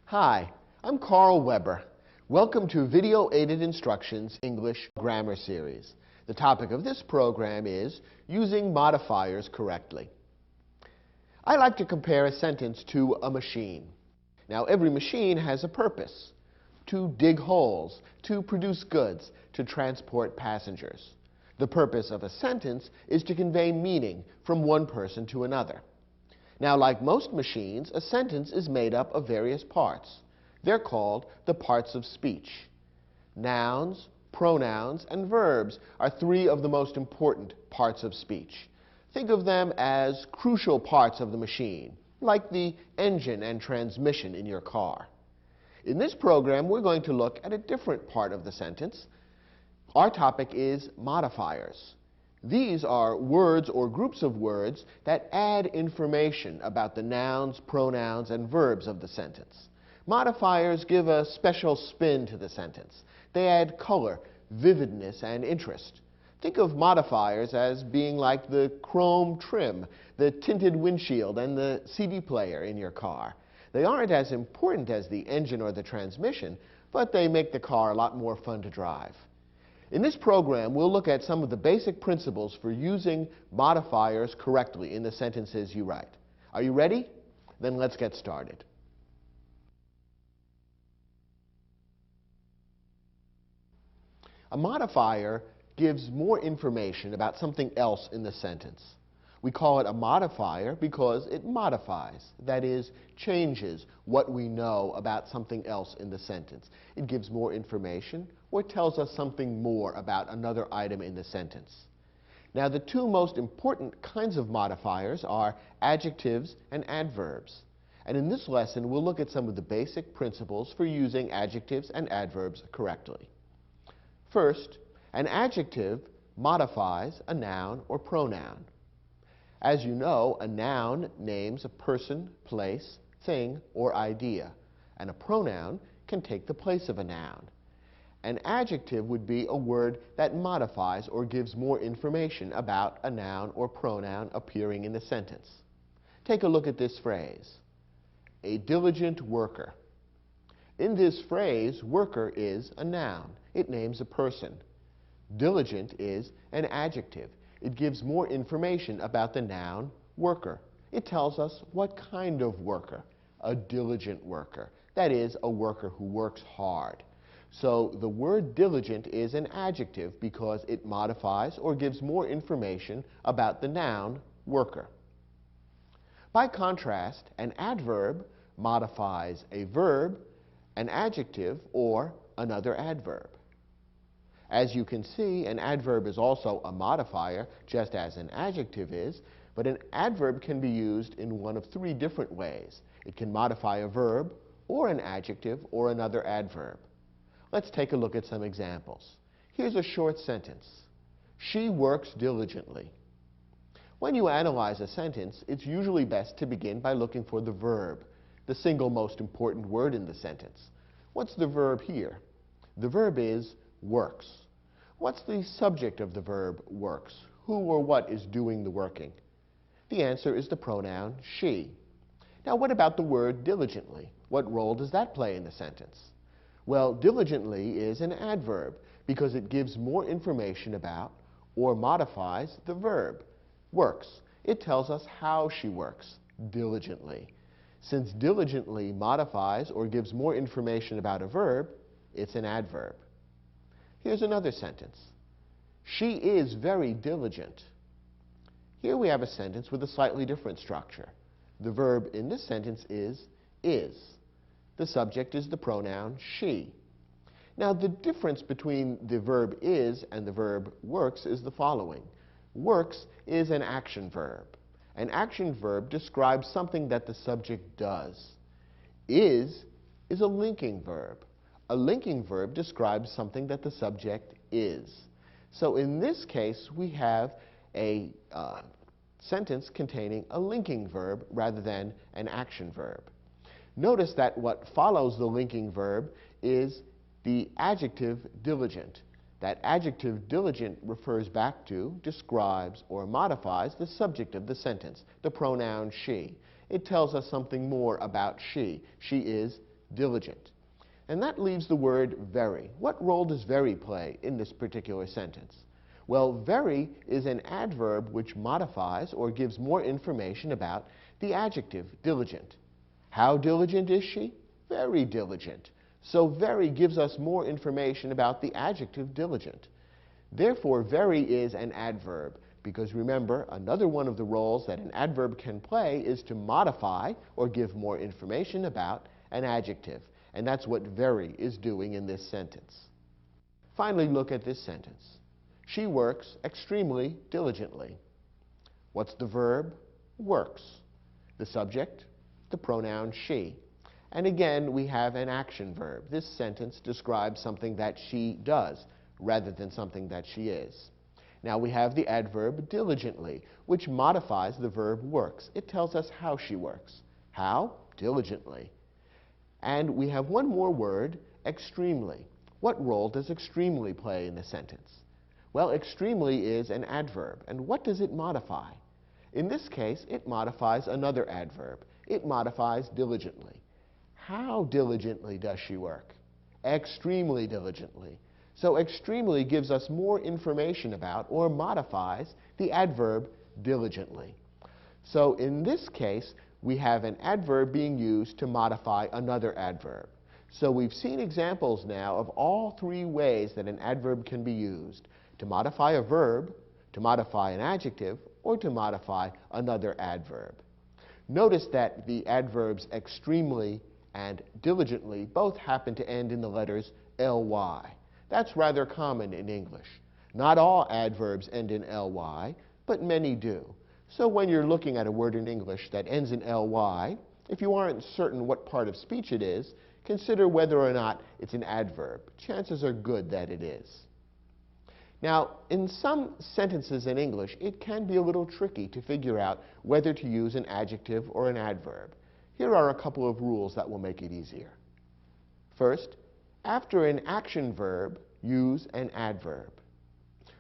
Hi, I'm Carl Weber. Welcome to Video Aided Instructions English Grammar Series. The topic of this program is using modifiers correctly. I like to compare a sentence to a machine. Now, every machine has a purpose: to dig holes, to produce goods, to transport passengers. The purpose of a sentence is to convey meaning from one person to another. Now, like most machines, a sentence is made up of various parts. They're called the parts of speech. Nouns, pronouns, and verbs are three of the most important parts of speech. Think of them as crucial parts of the machine, like the engine and transmission in your car. In this program, we're going to look at a different part of the sentence. Our topic is modifiers. These are words or groups of words that add information about the nouns, pronouns, and verbs of the sentence. Modifiers give a special spin to the sentence. They add color, vividness, and interest. Think of modifiers as being like the chrome trim, the tinted windshield, and the CD player in your car. They aren't as important as the engine or the transmission, but they make the car a lot more fun to drive. In this program, we'll look at some of the basic principles for using modifiers correctly in the sentences you write. Are you ready? Then let's get started. A modifier gives more information about something else in the sentence. We call it a modifier because it modifies, that is, changes what we know about something else in the sentence. It gives more information or tells us something more about another item in the sentence. Now, the two most important kinds of modifiers are adjectives and adverbs. And in this lesson, we'll look at some of the basic principles for using adjectives and adverbs correctly. First, an adjective modifies a noun or pronoun. As you know, a noun names a person, place, thing, or idea, and a pronoun can take the place of a noun. An adjective would be a word that modifies or gives more information about a noun or pronoun appearing in the sentence. Take a look at this phrase: a diligent worker. In this phrase, worker is a noun. It names a person. Diligent is an adjective. It gives more information about the noun worker. It tells us what kind of worker: a diligent worker. That is, a worker who works hard. So the word diligent is an adjective because it modifies or gives more information about the noun worker. By contrast, an adverb modifies a verb, an adjective, or another adverb. As you can see, an adverb is also a modifier, just as an adjective is, but an adverb can be used in one of three different ways. It can modify a verb, or an adjective, or another adverb. Let's take a look at some examples. Here's a short sentence: she works diligently. When you analyze a sentence, it's usually best to begin by looking for the verb, the single most important word in the sentence. What's the verb here? The verb is works. What's the subject of the verb works? Who or what is doing the working? The answer is the pronoun she. Now, what about the word diligently? What role does that play in the sentence? Well, diligently is an adverb because it gives more information about or modifies the verb works. It tells us how she works diligently. Since diligently modifies or gives more information about a verb, it's an adverb. Here's another sentence: she is very diligent. Here we have a sentence with a slightly different structure. The verb in this sentence is. The subject is the pronoun she. Now, the difference between the verb is and the verb works is the following. Works is an action verb. An action verb describes something that the subject does. Is a linking verb. A linking verb describes something that the subject is. So in this case, we have a sentence containing a linking verb rather than an action verb. Notice that what follows the linking verb is the adjective diligent. That adjective diligent refers back to, describes, or modifies the subject of the sentence, the pronoun she. It tells us something more about she. She is diligent. And that leaves the word very. What role does very play in this particular sentence? Well, very is an adverb which modifies or gives more information about the adjective diligent. How diligent is she? Very diligent. So very gives us more information about the adjective diligent. Therefore, very is an adverb, because remember, another one of the roles that an adverb can play is to modify or give more information about an adjective. And that's what very is doing in this sentence. Finally, look at this sentence. She works extremely diligently. What's the verb? Works. The subject? The pronoun she. And again, we have an action verb. This sentence describes something that she does rather than something that she is. Now we have the adverb diligently, which modifies the verb works. It tells us how she works. How? Diligently. And we have one more word, extremely. What role does extremely play in the sentence? Well, extremely is an adverb. And what does it modify? In this case, it modifies another adverb. It modifies diligently. How diligently does she work? Extremely diligently. So extremely gives us more information about or modifies the adverb diligently. So in this case, we have an adverb being used to modify another adverb. So we've seen examples now of all three ways that an adverb can be used: to modify a verb, to modify an adjective, or to modify another adverb. Notice that the adverbs extremely and diligently both happen to end in the letters ly. That's rather common in English. Not all adverbs end in ly, but many do. So when you're looking at a word in English that ends in ly, if you aren't certain what part of speech it is, consider whether or not it's an adverb. Chances are good that it is. Now, in some sentences in English, it can be a little tricky to figure out whether to use an adjective or an adverb. Here are a couple of rules that will make it easier. First, after an action verb, use an adverb.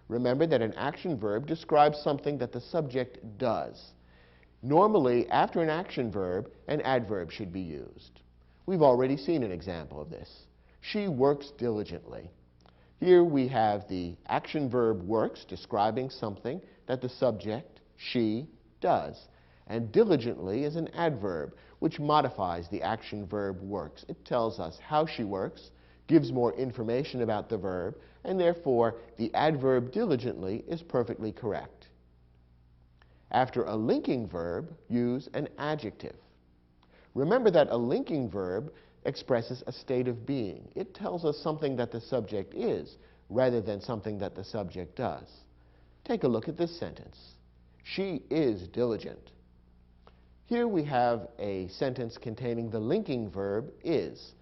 Remember that an action verb describes something that the subject does. Normally, after an action verb, an adverb should be used. We've already seen an example of this. She works diligently. Here we have the action verb works describing something that the subject, she, does. And diligently is an adverb which modifies the action verb works. It tells us how she works, gives more information about the verb, and therefore the adverb diligently is perfectly correct. After a linking verb, use an adjective. Remember that a linking verb expresses a state of being. It tells us something that the subject is rather than something that the subject does. Take a look at this sentence. She is diligent. Here we have a sentence containing the linking verb is.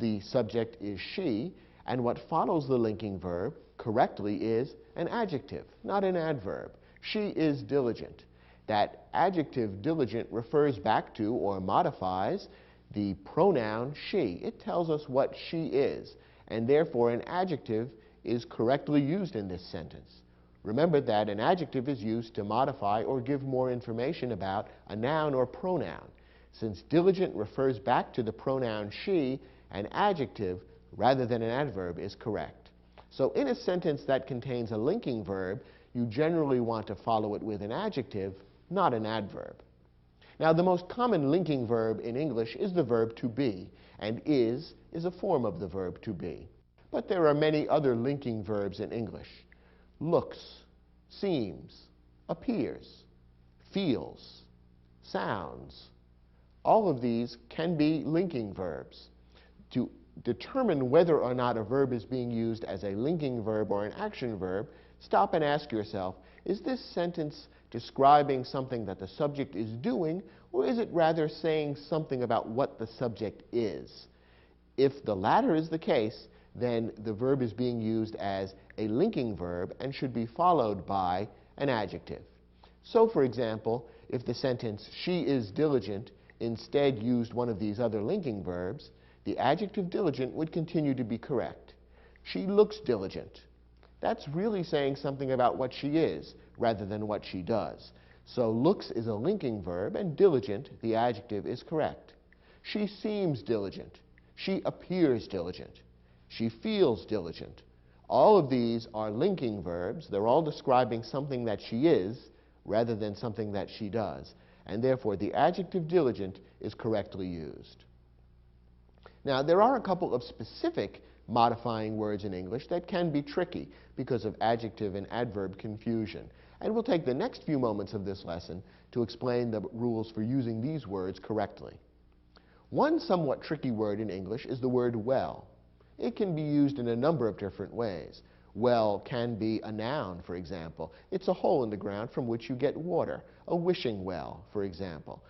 The subject is she, and what follows the linking verb correctly is an adjective, not an adverb. She is diligent. That adjective diligent refers back to or modifies the pronoun she. It tells us what she is, and therefore an adjective is correctly used in this sentence. Remember that an adjective is used to modify or give more information about a noun or pronoun. Since diligent refers back to the pronoun she, an adjective rather than an adverb is correct. So in a sentence that contains a linking verb, you generally want to follow it with an adjective, not an adverb. Now, the most common linking verb in English is the verb to be, and is a form of the verb to be. But there are many other linking verbs in English. Looks, seems, appears, feels, sounds. All of these can be linking verbs. To determine whether or not a verb is being used as a linking verb or an action verb, stop and ask yourself, is this sentence describing something that the subject is doing, or is it rather saying something about what the subject is? If the latter is the case, then the verb is being used as a linking verb and should be followed by an adjective. So, for example, if the sentence, she is diligent, instead used one of these other linking verbs, the adjective diligent would continue to be correct. She looks diligent. That's really saying something about what she is rather than what she does. So looks is a linking verb, and diligent, the adjective, is correct. She seems diligent. She appears diligent. She feels diligent. All of these are linking verbs. They're all describing something that she is rather than something that she does. And therefore, the adjective diligent is correctly used. Now, there are a couple of specific modifying words in English that can be tricky because of adjective and adverb confusion. And we'll take the next few moments of this lesson to explain the rules for using these words correctly. One somewhat tricky word in English is the word well. It can be used in a number of different ways. Well can be a noun, for example. It's a hole in the ground from which you get water. A wishing well, for example.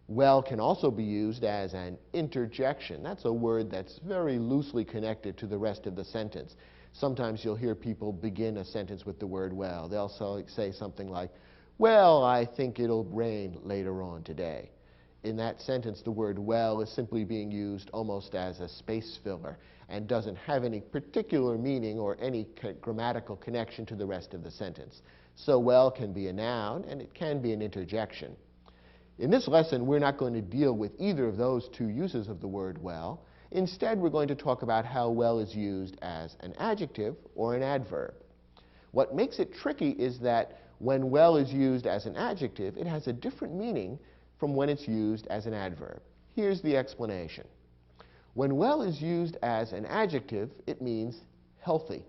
Well can also be used as an interjection. That's a word that's very loosely connected to the rest of the sentence. Sometimes you'll hear people begin a sentence with the word well. They'll say something like, well, I think it'll rain later on today. In that sentence, the word well is simply being used almost as a space filler and doesn't have any particular meaning or any grammatical connection to the rest of the sentence. So well can be a noun, and it can be an interjection. In this lesson, we're not going to deal with either of those two uses of the word well. Instead, we're going to talk about how well is used as an adjective or an adverb. What makes it tricky is that when well is used as an adjective, it has a different meaning from when it's used as an adverb. Here's the explanation. When well is used as an adjective, it means healthy.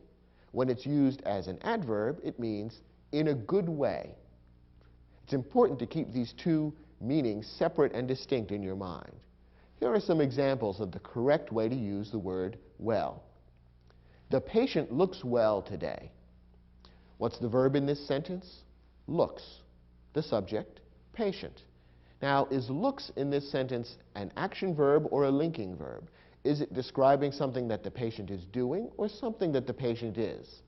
When it's used as an adverb, it means in a good way. It's important to keep these two meanings separate and distinct in your mind. Here are some examples of the correct way to use the word well. The patient looks well today. What's the verb in this sentence? Looks. The subject, patient. Now, is looks in this sentence an action verb or a linking verb? Is it describing something that the patient is doing or something that the patient is?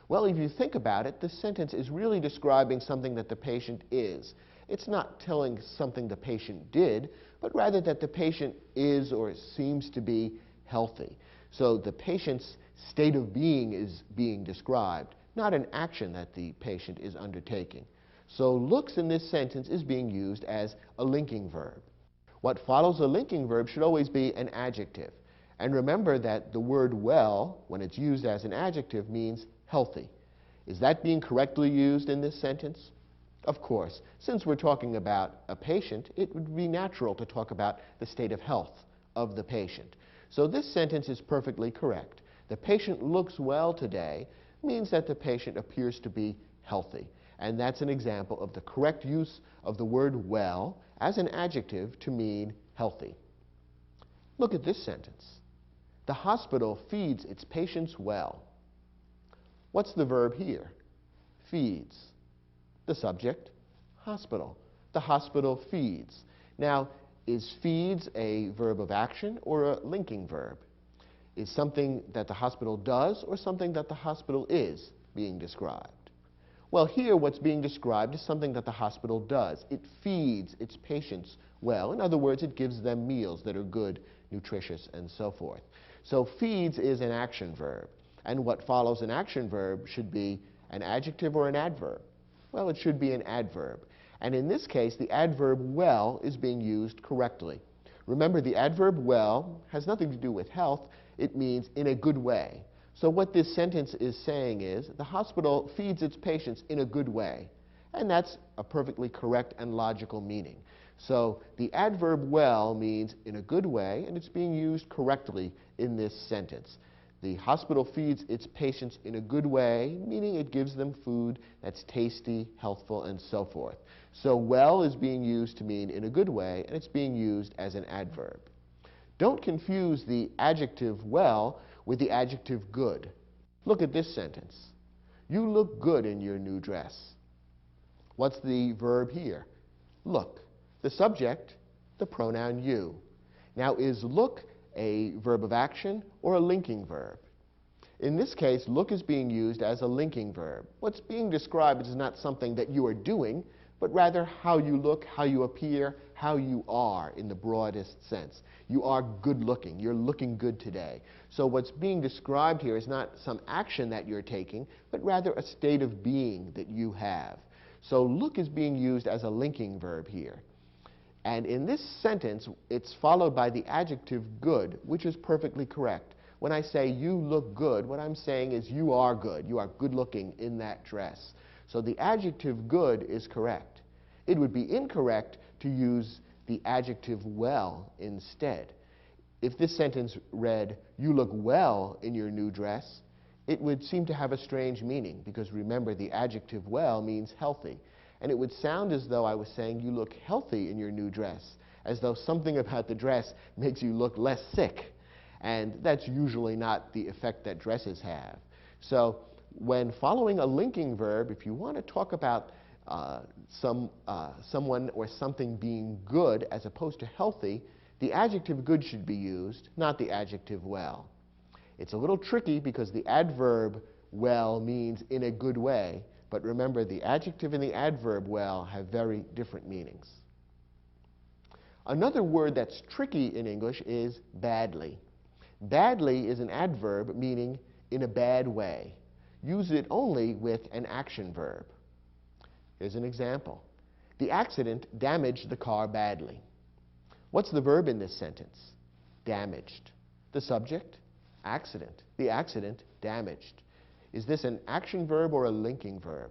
Well, if you think about it, this sentence is really describing something that the patient is. It's not telling something the patient did, but rather that the patient is or seems to be healthy. So the patient's state of being is being described, not an action that the patient is undertaking. So looks in this sentence is being used as a linking verb. What follows a linking verb should always be an adjective. And remember that the word well, when it's used as an adjective, means healthy. Is that being correctly used in this sentence? Of course. Since we're talking about a patient, it would be natural to talk about the state of health of the patient. So this sentence is perfectly correct. The patient looks well today means that the patient appears to be healthy. And that's an example of the correct use of the word well as an adjective to mean healthy. Look at this sentence. The hospital feeds its patients well. What's the verb here? Feeds. The subject, hospital. The hospital feeds. Now, is feeds a verb of action or a linking verb? Is something that the hospital does or something that the hospital is being described? Well, here what's being described is something that the hospital does. It feeds its patients well. In other words, it gives them meals that are good, nutritious, and so forth. So feeds is an action verb. And what follows an action verb should be an adjective or an adverb. Well, it should be an adverb. And in this case, the adverb well is being used correctly. Remember, the adverb well has nothing to do with health. It means in a good way. So what this sentence is saying is the hospital feeds its patients in a good way. And that's a perfectly correct and logical meaning. So the adverb well means in a good way, and it's being used correctly in this sentence. The hospital feeds its patients in a good way, meaning it gives them food that's tasty, healthful, and so forth. So well is being used to mean in a good way, and it's being used as an adverb. Don't confuse the adjective well with the adjective good. Look at this sentence. You look good in your new dress. What's the verb here? Look. The subject, the pronoun you. Now, is look a verb of action or a linking verb? In this case, look is being used as a linking verb. What's being described is not something that you are doing, but rather how you look, how you appear, how you are in the broadest sense. You are good looking. You're looking good today. So what's being described here is not some action that you're taking, but rather a state of being that you have. So look is being used as a linking verb here. And in this sentence, it's followed by the adjective good, which is perfectly correct. When I say you look good, what I'm saying is you are good. You are good looking in that dress. So the adjective good is correct. It would be incorrect to use the adjective well instead. If this sentence read, you look well in your new dress, it would seem to have a strange meaning, because remember, the adjective well means healthy. And it would sound as though I was saying you look healthy in your new dress, as though something about the dress makes you look less sick. And that's usually not the effect that dresses have. So when following a linking verb, if you want to talk about someone or something being good as opposed to healthy, the adjective good should be used, not the adjective well. It's a little tricky because the adverb well means in a good way, but remember, the adjective and the adverb well have very different meanings. Another word that's tricky in English is badly. Badly is an adverb meaning in a bad way. Use it only with an action verb. Here's an example. The accident damaged the car badly. What's the verb in this sentence? Damaged. The subject? Accident. The accident damaged. Is this an action verb or a linking verb?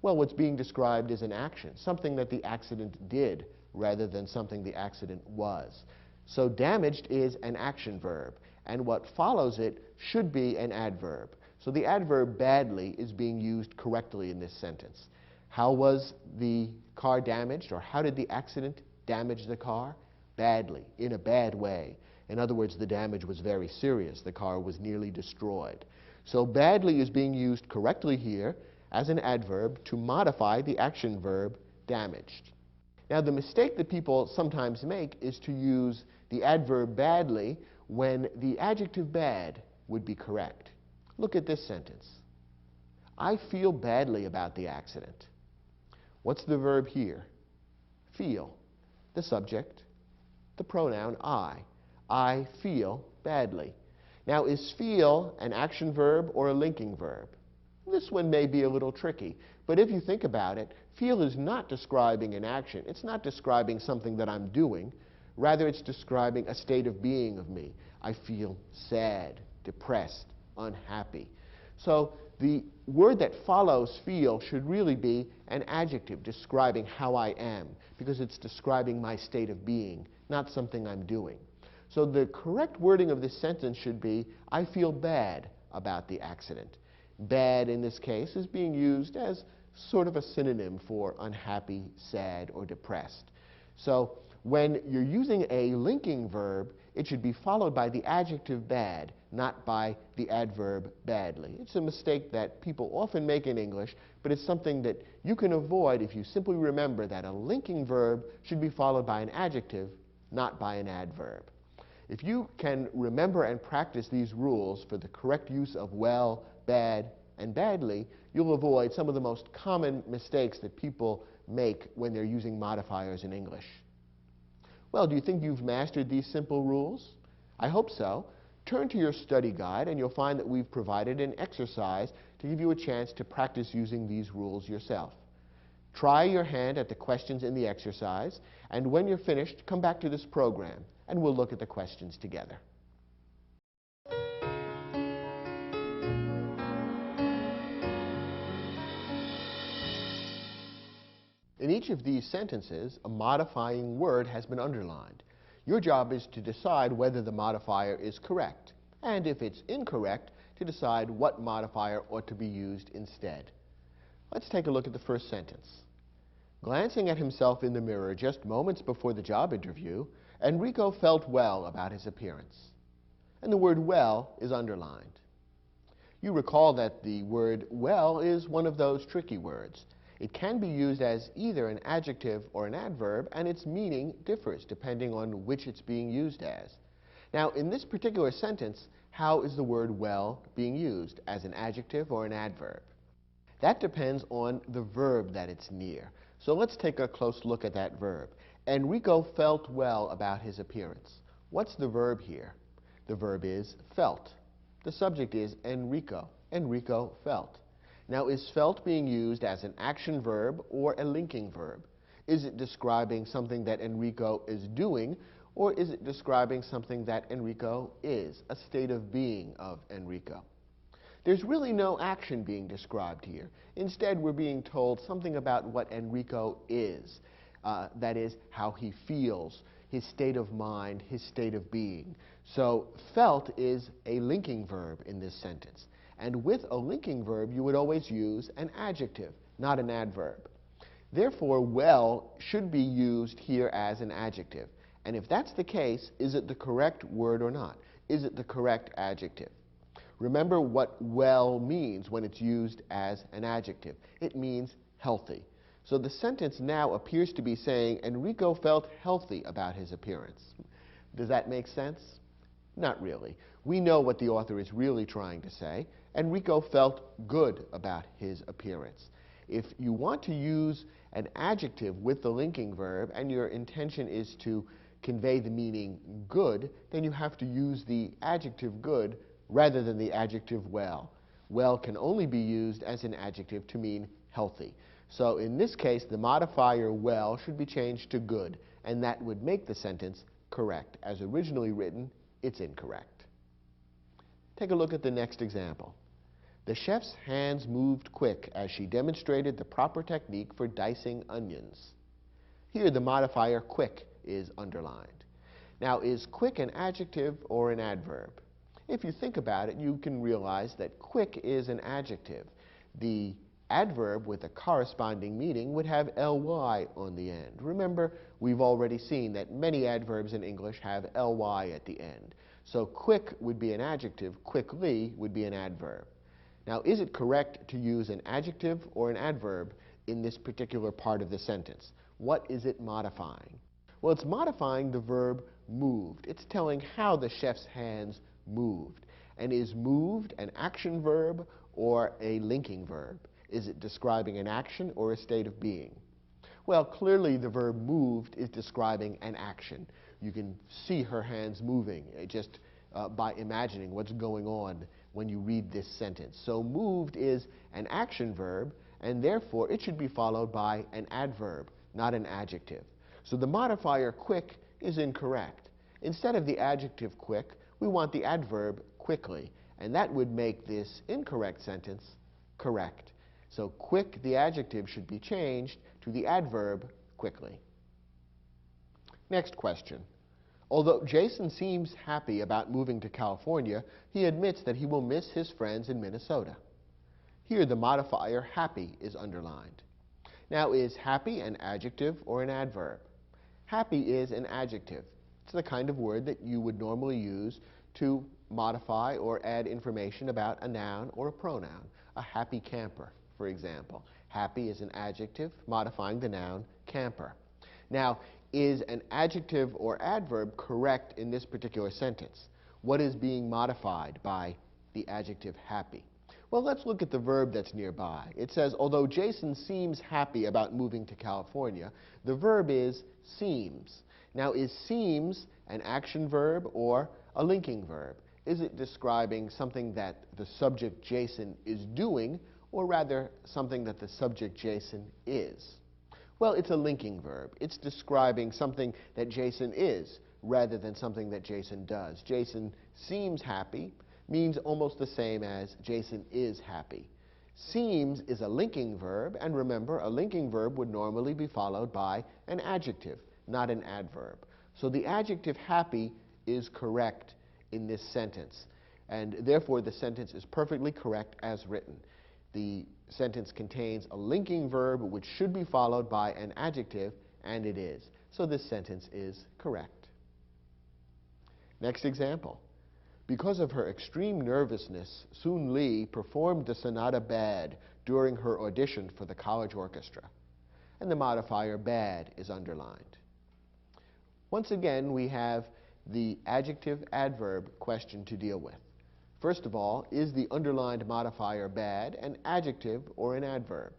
Well, what's being described is an action, something that the accident did rather than something the accident was. So damaged is an action verb, and what follows it should be an adverb. So the adverb badly is being used correctly in this sentence. How was the car damaged, or how did the accident damage the car? Badly, in a bad way. In other words, the damage was very serious. The car was nearly destroyed. So badly is being used correctly here as an adverb to modify the action verb damaged. Now, the mistake that people sometimes make is to use the adverb badly when the adjective bad would be correct. Look at this sentence. I feel badly about the accident. What's the verb here? Feel. The subject, the pronoun I. I feel badly. Now, is feel an action verb or a linking verb? This one may be a little tricky, but if you think about it, feel is not describing an action. It's not describing something that I'm doing. Rather, it's describing a state of being of me. I feel sad, depressed, unhappy. So the word that follows feel should really be an adjective describing how I am, because it's describing my state of being, not something I'm doing. So the correct wording of this sentence should be, I feel bad about the accident. Bad in this case is being used as sort of a synonym for unhappy, sad, or depressed. So when you're using a linking verb, it should be followed by the adjective bad, not by the adverb badly. It's a mistake that people often make in English, but it's something that you can avoid if you simply remember that a linking verb should be followed by an adjective, not by an adverb. If you can remember and practice these rules for the correct use of well, bad, and badly, you'll avoid some of the most common mistakes that people make when they're using modifiers in English. Well, do you think you've mastered these simple rules? I hope so. Turn to your study guide and you'll find that we've provided an exercise to give you a chance to practice using these rules yourself. Try your hand at the questions in the exercise, and when you're finished, come back to this program and we'll look at the questions together. In each of these sentences, a modifying word has been underlined. Your job is to decide whether the modifier is correct, and if it's incorrect, to decide what modifier ought to be used instead. Let's take a look at the first sentence. Glancing at himself in the mirror just moments before the job interview, Enrico felt well about his appearance. And the word well is underlined. You recall that the word well is one of those tricky words. It can be used as either an adjective or an adverb, and its meaning differs depending on which it's being used as. Now, in this particular sentence, how is the word well being used, as an adjective or an adverb? That depends on the verb that it's near. So let's take a close look at that verb. Enrico felt well about his appearance. What's the verb here? The verb is felt. The subject is Enrico. Enrico felt. Now, is felt being used as an action verb or a linking verb? Is it describing something that Enrico is doing, or is it describing something that Enrico is, a state of being of Enrico? There's really no action being described here. Instead, we're being told something about what Enrico is. That is, how he feels, his state of mind, his state of being. So felt is a linking verb in this sentence. And with a linking verb, you would always use an adjective, not an adverb. Therefore, well should be used here as an adjective. And if that's the case, is it the correct word or not? Is it the correct adjective? Remember what well means when it's used as an adjective. It means healthy. So the sentence now appears to be saying Enrico felt healthy about his appearance. Does that make sense? Not really. We know what the author is really trying to say. Enrico felt good about his appearance. If you want to use an adjective with the linking verb and your intention is to convey the meaning good, then you have to use the adjective good rather than the adjective well. Well can only be used as an adjective to mean healthy. So in this case, the modifier well should be changed to good, and that would make the sentence correct. As originally written, it's incorrect. Take a look at the next example. The chef's hands moved quick as she demonstrated the proper technique for dicing onions. Here, the modifier quick is underlined. Now, is quick an adjective or an adverb? If you think about it, you can realize that quick is an adjective. The adverb with a corresponding meaning would have ly on the end. Remember, we've already seen that many adverbs in English have ly at the end. So quick would be an adjective, quickly would be an adverb. Now, is it correct to use an adjective or an adverb in this particular part of the sentence? What is it modifying? Well, it's modifying the verb moved. It's telling how the chef's hands moved. And is moved an action verb or a linking verb? Is it describing an action or a state of being? Well, clearly the verb moved is describing an action. You can see her hands moving just by imagining what's going on when you read this sentence. So moved is an action verb, and therefore it should be followed by an adverb, not an adjective. So the modifier quick is incorrect. Instead of the adjective quick, we want the adverb quickly, and that would make this incorrect sentence correct. So quick, the adjective, should be changed to the adverb quickly. Next question. Although Jason seems happy about moving to California, he admits that he will miss his friends in Minnesota. Here, the modifier happy is underlined. Now, is happy an adjective or an adverb? Happy is an adjective. It's the kind of word that you would normally use to modify or add information about a noun or a pronoun. A happy camper, for example. Happy is an adjective modifying the noun camper. Now, is an adjective or adverb correct in this particular sentence? What is being modified by the adjective happy? Well, let's look at the verb that's nearby. It says, although Jason seems happy about moving to California, the verb is seems. Now, is seems an action verb or a linking verb? Is it describing something that the subject Jason is doing, or rather something that the subject Jason is? Well, it's a linking verb. It's describing something that Jason is rather than something that Jason does. Jason seems happy means almost the same as Jason is happy. Seems is a linking verb, and remember, a linking verb would normally be followed by an adjective, not an adverb. So the adjective happy is correct in this sentence, and therefore the sentence is perfectly correct as written. The sentence contains a linking verb which should be followed by an adjective, and it is. So this sentence is correct. Next example. Because of her extreme nervousness, Soon Lee performed the sonata bad during her audition for the college orchestra. And the modifier bad is underlined. Once again, we have the adjective-adverb question to deal with. First of all, is the underlined modifier bad an adjective or an adverb?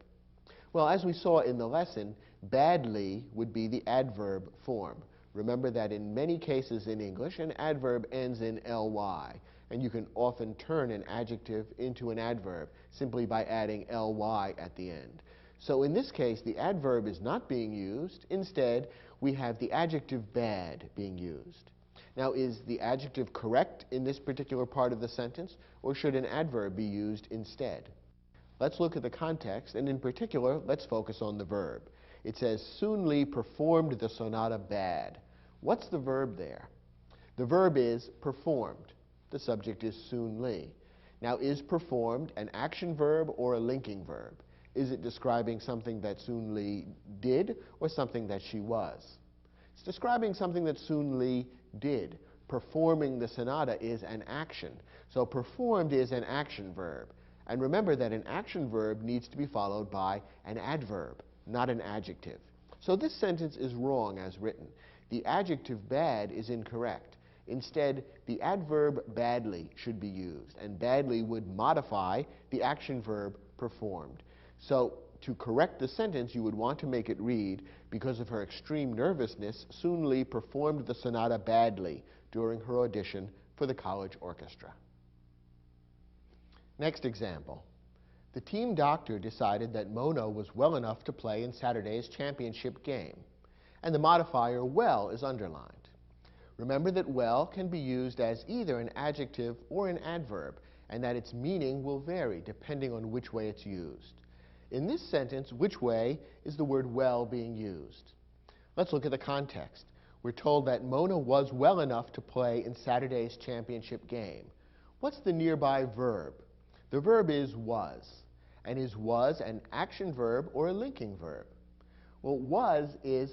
Well, as we saw in the lesson, badly would be the adverb form. Remember that in many cases in English, an adverb ends in ly, and you can often turn an adjective into an adverb simply by adding ly at the end. So in this case, the adverb is not being used. Instead, we have the adjective bad being used. Now, is the adjective correct in this particular part of the sentence, or should an adverb be used instead? Let's look at the context, and in particular, let's focus on the verb. It says, Soon Lee performed the sonata bad. What's the verb there? The verb is performed. The subject is Soon Lee. Now, is performed an action verb or a linking verb? Is it describing something that Soon Lee did or something that she was? It's describing something that Soon Lee did. Performing the sonata is an action. So performed is an action verb. And remember that an action verb needs to be followed by an adverb, not an adjective. So this sentence is wrong as written. The adjective bad is incorrect. Instead, the adverb badly should be used, and badly would modify the action verb performed. So to correct the sentence, you would want to make it read, because of her extreme nervousness, Soon Lee performed the sonata badly during her audition for the college orchestra. Next example. The team doctor decided that Mona was well enough to play in Saturday's championship game, and the modifier well is underlined. Remember that well can be used as either an adjective or an adverb, and that its meaning will vary depending on which way it's used. In this sentence, which way is the word well being used? Let's look at the context. We're told that Mona was well enough to play in Saturday's championship game. What's the nearby verb? The verb is was. And is was an action verb or a linking verb? Well, was is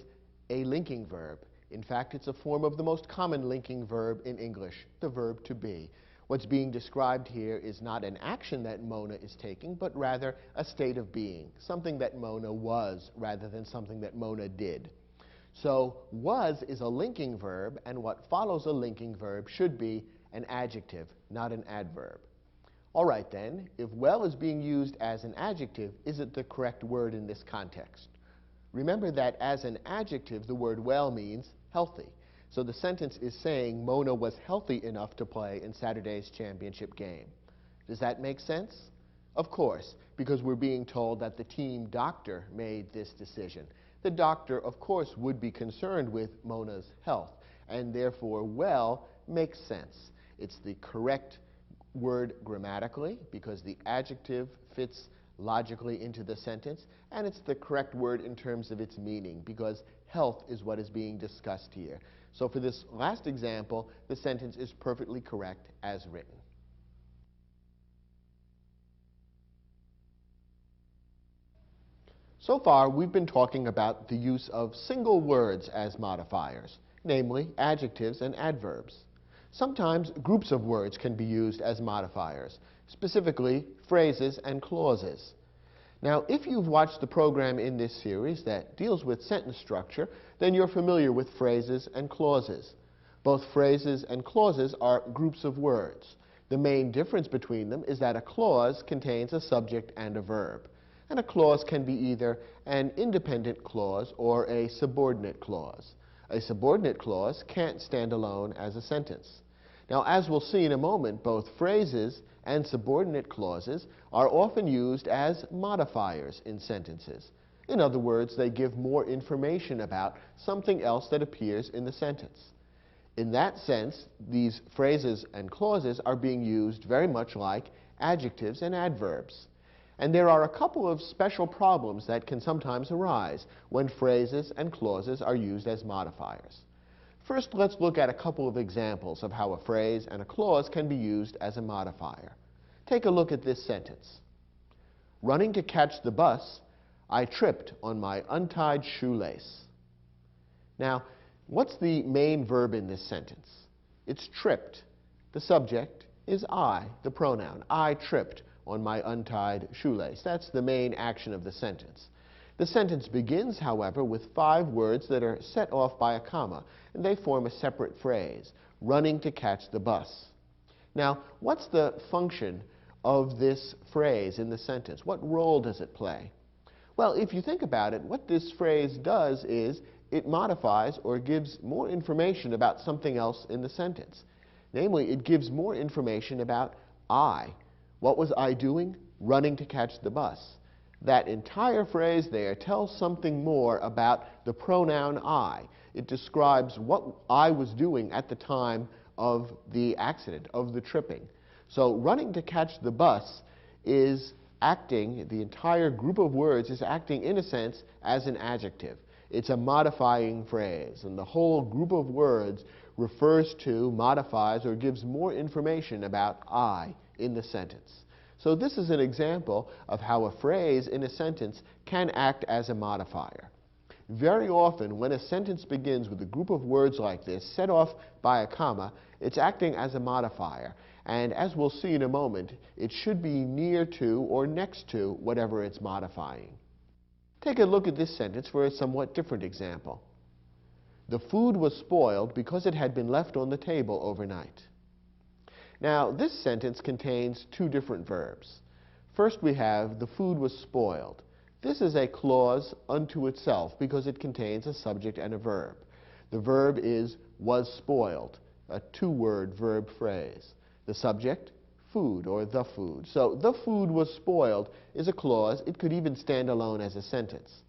a linking verb. In fact, it's a form of the most common linking verb in English, the verb to be. What's being described here is not an action that Mona is taking, but rather a state of being, something that Mona was rather than something that Mona did. So was is a linking verb, and what follows a linking verb should be an adjective, not an adverb. All right then, if well is being used as an adjective, is it the correct word in this context? Remember that as an adjective, the word well means healthy. So the sentence is saying Mona was healthy enough to play in Saturday's championship game. Does that make sense? Of course, because we're being told that the team doctor made this decision. The doctor, of course, would be concerned with Mona's health, and therefore well makes sense. It's the correct word grammatically, because the adjective fits logically into the sentence, and it's the correct word in terms of its meaning, because health is what is being discussed here. So for this last example, the sentence is perfectly correct as written. So far, we've been talking about the use of single words as modifiers, namely adjectives and adverbs. Sometimes groups of words can be used as modifiers, specifically phrases and clauses. Now, if you've watched the program in this series that deals with sentence structure, then you're familiar with phrases and clauses. Both phrases and clauses are groups of words. The main difference between them is that a clause contains a subject and a verb. And a clause can be either an independent clause or a subordinate clause. A subordinate clause can't stand alone as a sentence. Now, as we'll see in a moment, both phrases and subordinate clauses are often used as modifiers in sentences. In other words, they give more information about something else that appears in the sentence. In that sense, these phrases and clauses are being used very much like adjectives and adverbs. And there are a couple of special problems that can sometimes arise when phrases and clauses are used as modifiers. First, let's look at a couple of examples of how a phrase and a clause can be used as a modifier. Take a look at this sentence. Running to catch the bus, I tripped on my untied shoelace. Now, what's the main verb in this sentence? It's tripped. The subject is I, the pronoun. I tripped on my untied shoelace. That's the main action of the sentence. The sentence begins, however, with 5 words that are set off by a comma, and they form a separate phrase, running to catch the bus. Now, what's the function of this phrase in the sentence? What role does it play? Well, if you think about it, what this phrase does is it modifies or gives more information about something else in the sentence. Namely, it gives more information about I. What was I doing? Running to catch the bus. That entire phrase there tells something more about the pronoun I. It describes what I was doing at the time of the accident, of the tripping. So running to catch the bus is acting, the entire group of words is acting in a sense as an adjective. It's a modifying phrase, and the whole group of words refers to, modifies, or gives more information about I in the sentence. So this is an example of how a phrase in a sentence can act as a modifier. Very often, when a sentence begins with a group of words like this, set off by a comma, it's acting as a modifier. And as we'll see in a moment, it should be near to or next to whatever it's modifying. Take a look at this sentence for a somewhat different example. The food was spoiled because it had been left on the table overnight. Now, this sentence contains two different verbs. First, we have the food was spoiled. This is a clause unto itself because it contains a subject and a verb. The verb is was spoiled, a two-word verb phrase. The subject, food or the food. So the food was spoiled is a clause. It could even stand alone as a sentence.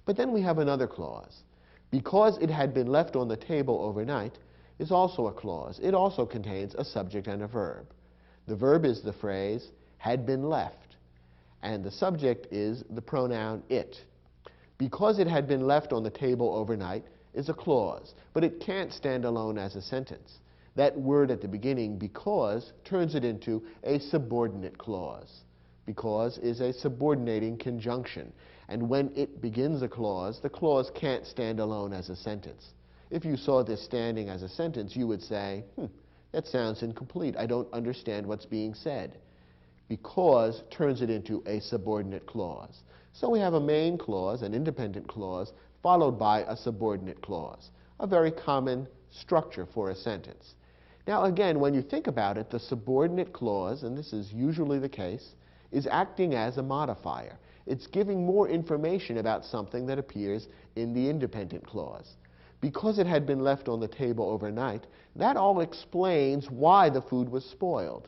But then we have another clause. Because it had been left on the table overnight is also a clause. It also contains a subject and a verb. The verb is the phrase had been left, and the subject is the pronoun it. Because it had been left on the table overnight is a clause, but it can't stand alone as a sentence. That word at the beginning, because, turns it into a subordinate clause. Because is a subordinating conjunction, and when it begins a clause, the clause can't stand alone as a sentence. If you saw this standing as a sentence, you would say, that sounds incomplete. I don't understand what's being said. Because turns it into a subordinate clause. So we have a main clause, an independent clause, followed by a subordinate clause, a very common structure for a sentence. Now again, when you think about it, the subordinate clause, and this is usually the case, is acting as a modifier. It's giving more information about something that appears in the independent clause. Because it had been left on the table overnight, that all explains why the food was spoiled.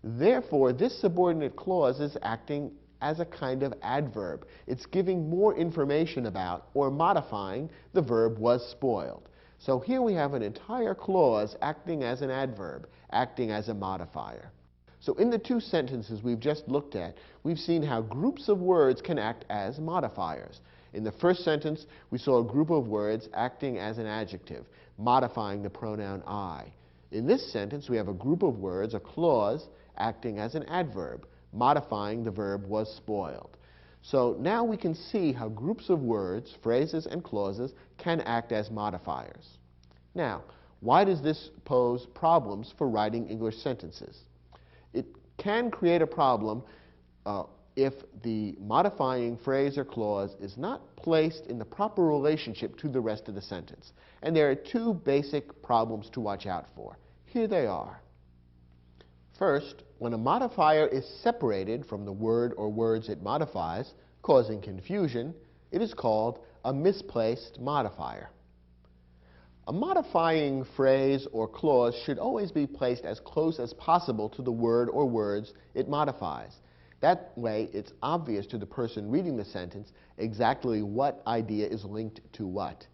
Therefore, this subordinate clause is acting as a kind of adverb. It's giving more information about or modifying the verb was spoiled. So here we have an entire clause acting as an adverb, acting as a modifier. So in the two sentences we've just looked at, we've seen how groups of words can act as modifiers. In the first sentence, we saw a group of words acting as an adjective, modifying the pronoun I. In this sentence, we have a group of words, a clause, acting as an adverb, modifying the verb was spoiled. So now we can see how groups of words, phrases, and clauses can act as modifiers. Now, why does this pose problems for writing English sentences? It can create a problem if the modifying phrase or clause is not placed in the proper relationship to the rest of the sentence. And there are two basic problems to watch out for. Here they are. First, when a modifier is separated from the word or words it modifies, causing confusion, it is called a misplaced modifier. A modifying phrase or clause should always be placed as close as possible to the word or words it modifies. That way, it's obvious to the person reading the sentence exactly what idea is linked to what.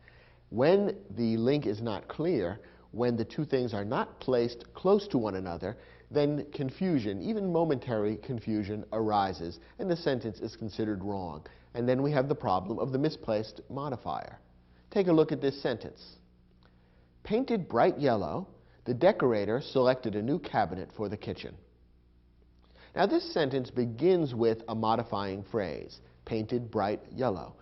When the link is not clear, when the two things are not placed close to one another, then confusion, even momentary confusion, arises, and the sentence is considered wrong. And then we have the problem of the misplaced modifier. Take a look at this sentence. Painted bright yellow, the decorator selected a new cabinet for the kitchen. Now this sentence begins with a modifying phrase, painted bright yellow.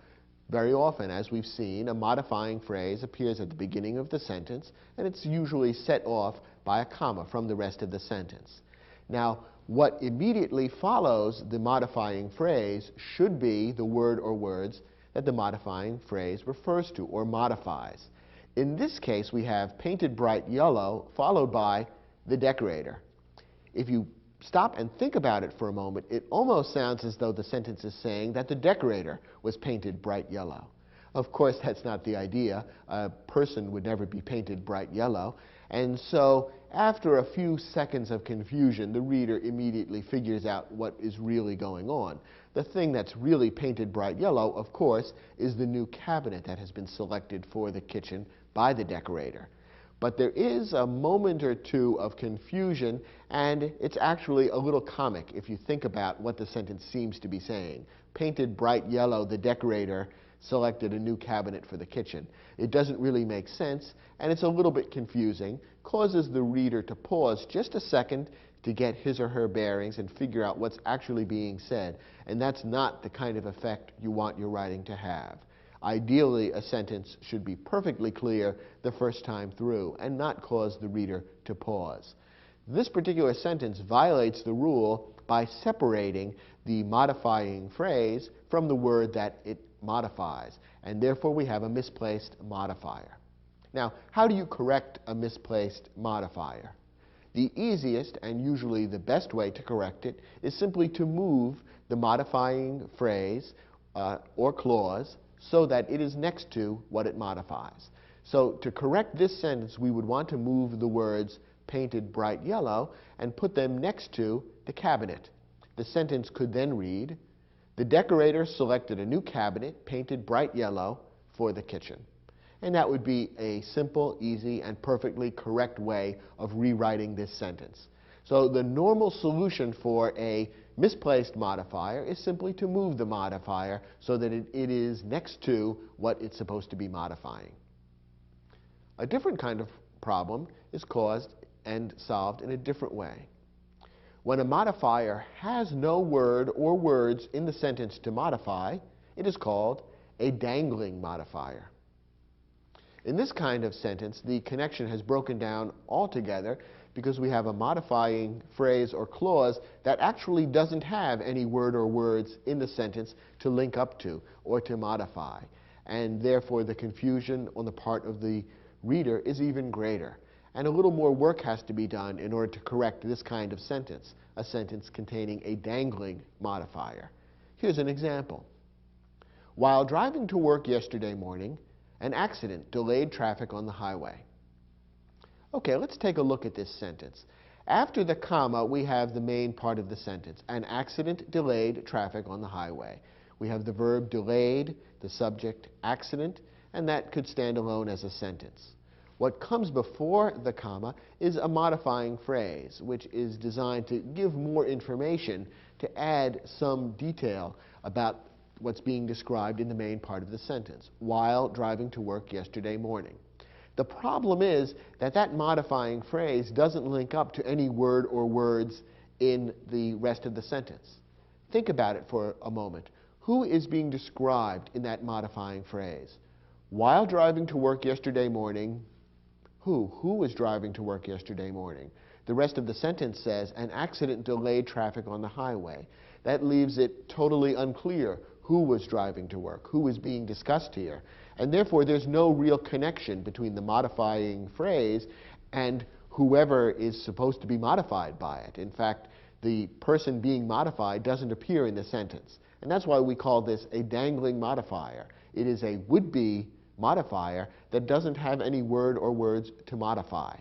Very often, as we've seen, a modifying phrase appears at the beginning of the sentence, and it's usually set off by a comma from the rest of the sentence. Now, what immediately follows the modifying phrase should be the word or words that the modifying phrase refers to or modifies. In this case, we have painted bright yellow followed by the decorator. If you stop and think about it for a moment, it almost sounds as though the sentence is saying that the decorator was painted bright yellow. Of course, that's not the idea. A person would never be painted bright yellow. And so after a few seconds of confusion, the reader immediately figures out what is really going on. The thing that's really painted bright yellow, of course, is the new cabinet that has been selected for the kitchen by the decorator. But there is a moment or two of confusion, and it's actually a little comic if you think about what the sentence seems to be saying. Painted bright yellow, the decorator selected a new cabinet for the kitchen. It doesn't really make sense, and it's a little bit confusing, causes the reader to pause just a second to get his or her bearings and figure out what's actually being said. And that's not the kind of effect you want your writing to have. Ideally, a sentence should be perfectly clear the first time through and not cause the reader to pause. This particular sentence violates the rule by separating the modifying phrase from the word that it modifies, and therefore we have a misplaced modifier. Now, how do you correct a misplaced modifier? The easiest and usually the best way to correct it is simply to move the modifying phrase or clause so that it is next to what it modifies. So to correct this sentence, we would want to move the words painted bright yellow and put them next to the cabinet. The sentence could then read, the decorator selected a new cabinet painted bright yellow for the kitchen. And that would be a simple, easy, and perfectly correct way of rewriting this sentence. So the normal solution for a misplaced modifier is simply to move the modifier so that it is next to what it's supposed to be modifying. A different kind of problem is caused and solved in a different way. When a modifier has no word or words in the sentence to modify, it is called a dangling modifier. In this kind of sentence, the connection has broken down altogether because we have a modifying phrase or clause that actually doesn't have any word or words in the sentence to link up to or to modify. And therefore, the confusion on the part of the reader is even greater. And a little more work has to be done in order to correct this kind of sentence, a sentence containing a dangling modifier. Here's an example. While driving to work yesterday morning, an accident delayed traffic on the highway. Okay, let's take a look at this sentence. After the comma, we have the main part of the sentence. An accident delayed traffic on the highway. We have the verb delayed, the subject accident, and that could stand alone as a sentence. What comes before the comma is a modifying phrase, which is designed to give more information, to add some detail about what's being described in the main part of the sentence, while driving to work yesterday morning. The problem is that that modifying phrase doesn't link up to any word or words in the rest of the sentence. Think about it for a moment. Who is being described in that modifying phrase? While driving to work yesterday morning, who? Who was driving to work yesterday morning? The rest of the sentence says, an accident delayed traffic on the highway. That leaves it totally unclear who was driving to work, who is being discussed here. And therefore, there's no real connection between the modifying phrase and whoever is supposed to be modified by it. In fact, the person being modified doesn't appear in the sentence. And that's why we call this a dangling modifier. It is a would-be modifier that doesn't have any word or words to modify.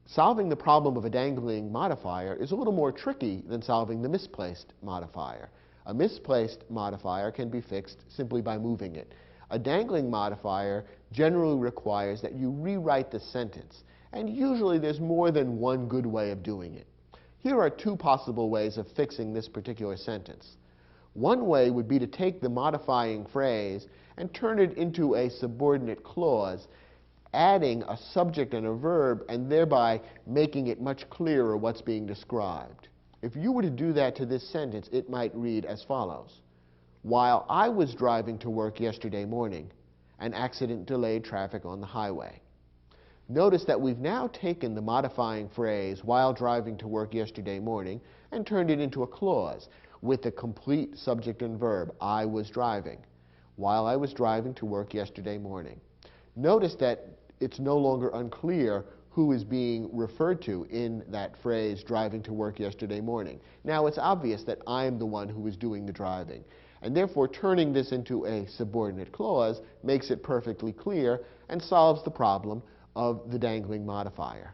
Solving the problem of a dangling modifier is a little more tricky than solving the misplaced modifier. A misplaced modifier can be fixed simply by moving it. A dangling modifier generally requires that you rewrite the sentence, and usually there's more than one good way of doing it. Here are two possible ways of fixing this particular sentence. One way would be to take the modifying phrase and turn it into a subordinate clause, adding a subject and a verb, and thereby making it much clearer what's being described. If you were to do that to this sentence, it might read as follows. While I was driving to work yesterday morning, an accident delayed traffic on the highway. Notice that we've now taken the modifying phrase, while driving to work yesterday morning, and turned it into a clause with the complete subject and verb, I was driving, while I was driving to work yesterday morning. Notice that it's no longer unclear who is being referred to in that phrase, driving to work yesterday morning. Now, it's obvious that I'm the one who was doing the driving. And therefore, turning this into a subordinate clause makes it perfectly clear and solves the problem of the dangling modifier.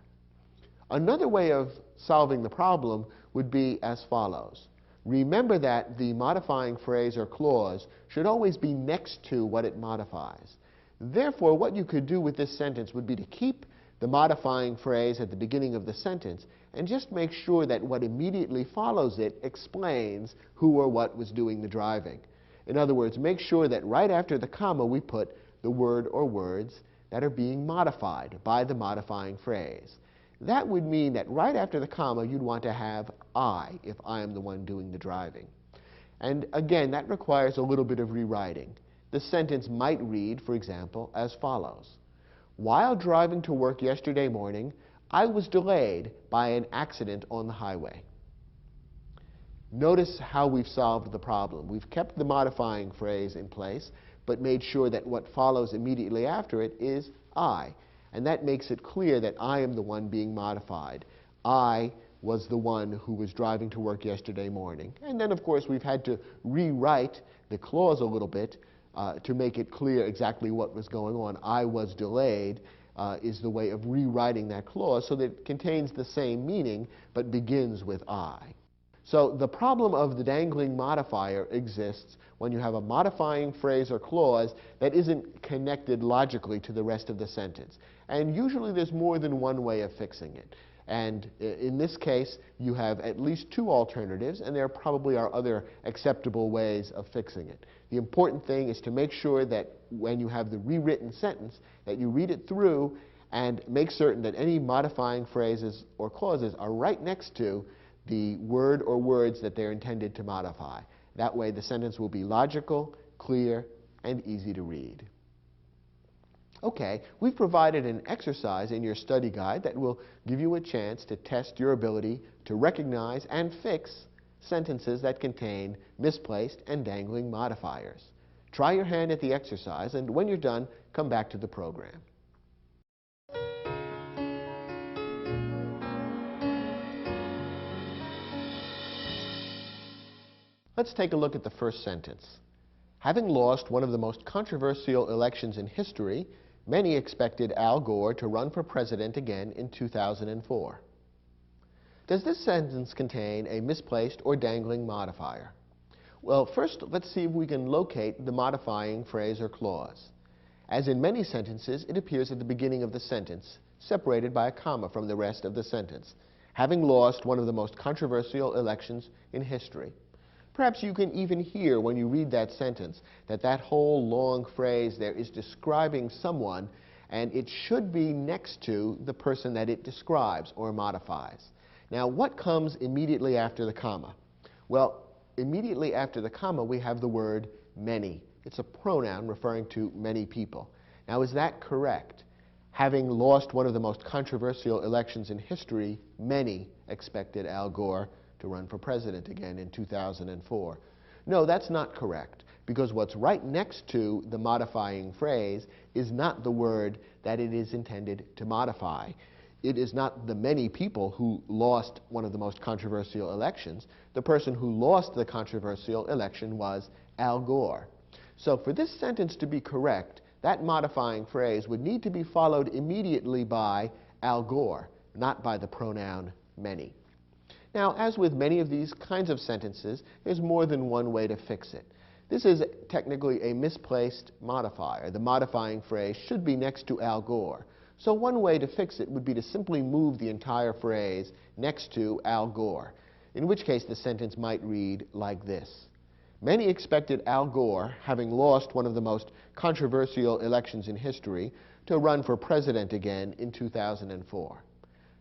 Another way of solving the problem would be as follows. Remember that the modifying phrase or clause should always be next to what it modifies. Therefore, what you could do with this sentence would be to keep the modifying phrase at the beginning of the sentence and just make sure that what immediately follows it explains who or what was doing the driving. In other words, make sure that right after the comma we put the word or words that are being modified by the modifying phrase. That would mean that right after the comma you'd want to have I, if I am the one doing the driving. And again, that requires a little bit of rewriting. The sentence might read, for example, as follows. While driving to work yesterday morning, I was delayed by an accident on the highway. Notice how we've solved the problem. We've kept the modifying phrase in place, but made sure that what follows immediately after it is I. And that makes it clear that I am the one being modified. I was the one who was driving to work yesterday morning. And then, of course, we've had to rewrite the clause a little bit to make it clear exactly what was going on. I was delayed is the way of rewriting that clause so that it contains the same meaning but begins with I. So the problem of the dangling modifier exists when you have a modifying phrase or clause that isn't connected logically to the rest of the sentence. And usually there's more than one way of fixing it. And in this case, you have at least two alternatives, and there probably are other acceptable ways of fixing it. The important thing is to make sure that when you have the rewritten sentence, that you read it through and make certain that any modifying phrases or clauses are right next to the word or words that they're intended to modify. That way the sentence will be logical, clear, and easy to read. Okay, we've provided an exercise in your study guide that will give you a chance to test your ability to recognize and fix sentences that contain misplaced and dangling modifiers. Try your hand at the exercise, and when you're done, come back to the program. Let's take a look at the first sentence. Having lost one of the most controversial elections in history, many expected Al Gore to run for president again in 2004. Does this sentence contain a misplaced or dangling modifier? Well, first, let's see if we can locate the modifying phrase or clause. As in many sentences, it appears at the beginning of the sentence, separated by a comma from the rest of the sentence, having lost one of the most controversial elections in history. Perhaps you can even hear when you read that sentence that that whole long phrase there is describing someone, and it should be next to the person that it describes or modifies. Now, what comes immediately after the comma? Well, immediately after the comma we have the word many. It's a pronoun referring to many people. Now, is that correct? Having lost one of the most controversial elections in history, many expected Al Gore to run for president again in 2004. No, that's not correct, because what's right next to the modifying phrase is not the word that it is intended to modify. It is not the many people who lost one of the most controversial elections. The person who lost the controversial election was Al Gore. So for this sentence to be correct, that modifying phrase would need to be followed immediately by Al Gore, not by the pronoun many. Now, as with many of these kinds of sentences, there's more than one way to fix it. This is technically a misplaced modifier. The modifying phrase should be next to Al Gore. So one way to fix it would be to simply move the entire phrase next to Al Gore, in which case the sentence might read like this. Many expected Al Gore, having lost one of the most controversial elections in history, to run for president again in 2004.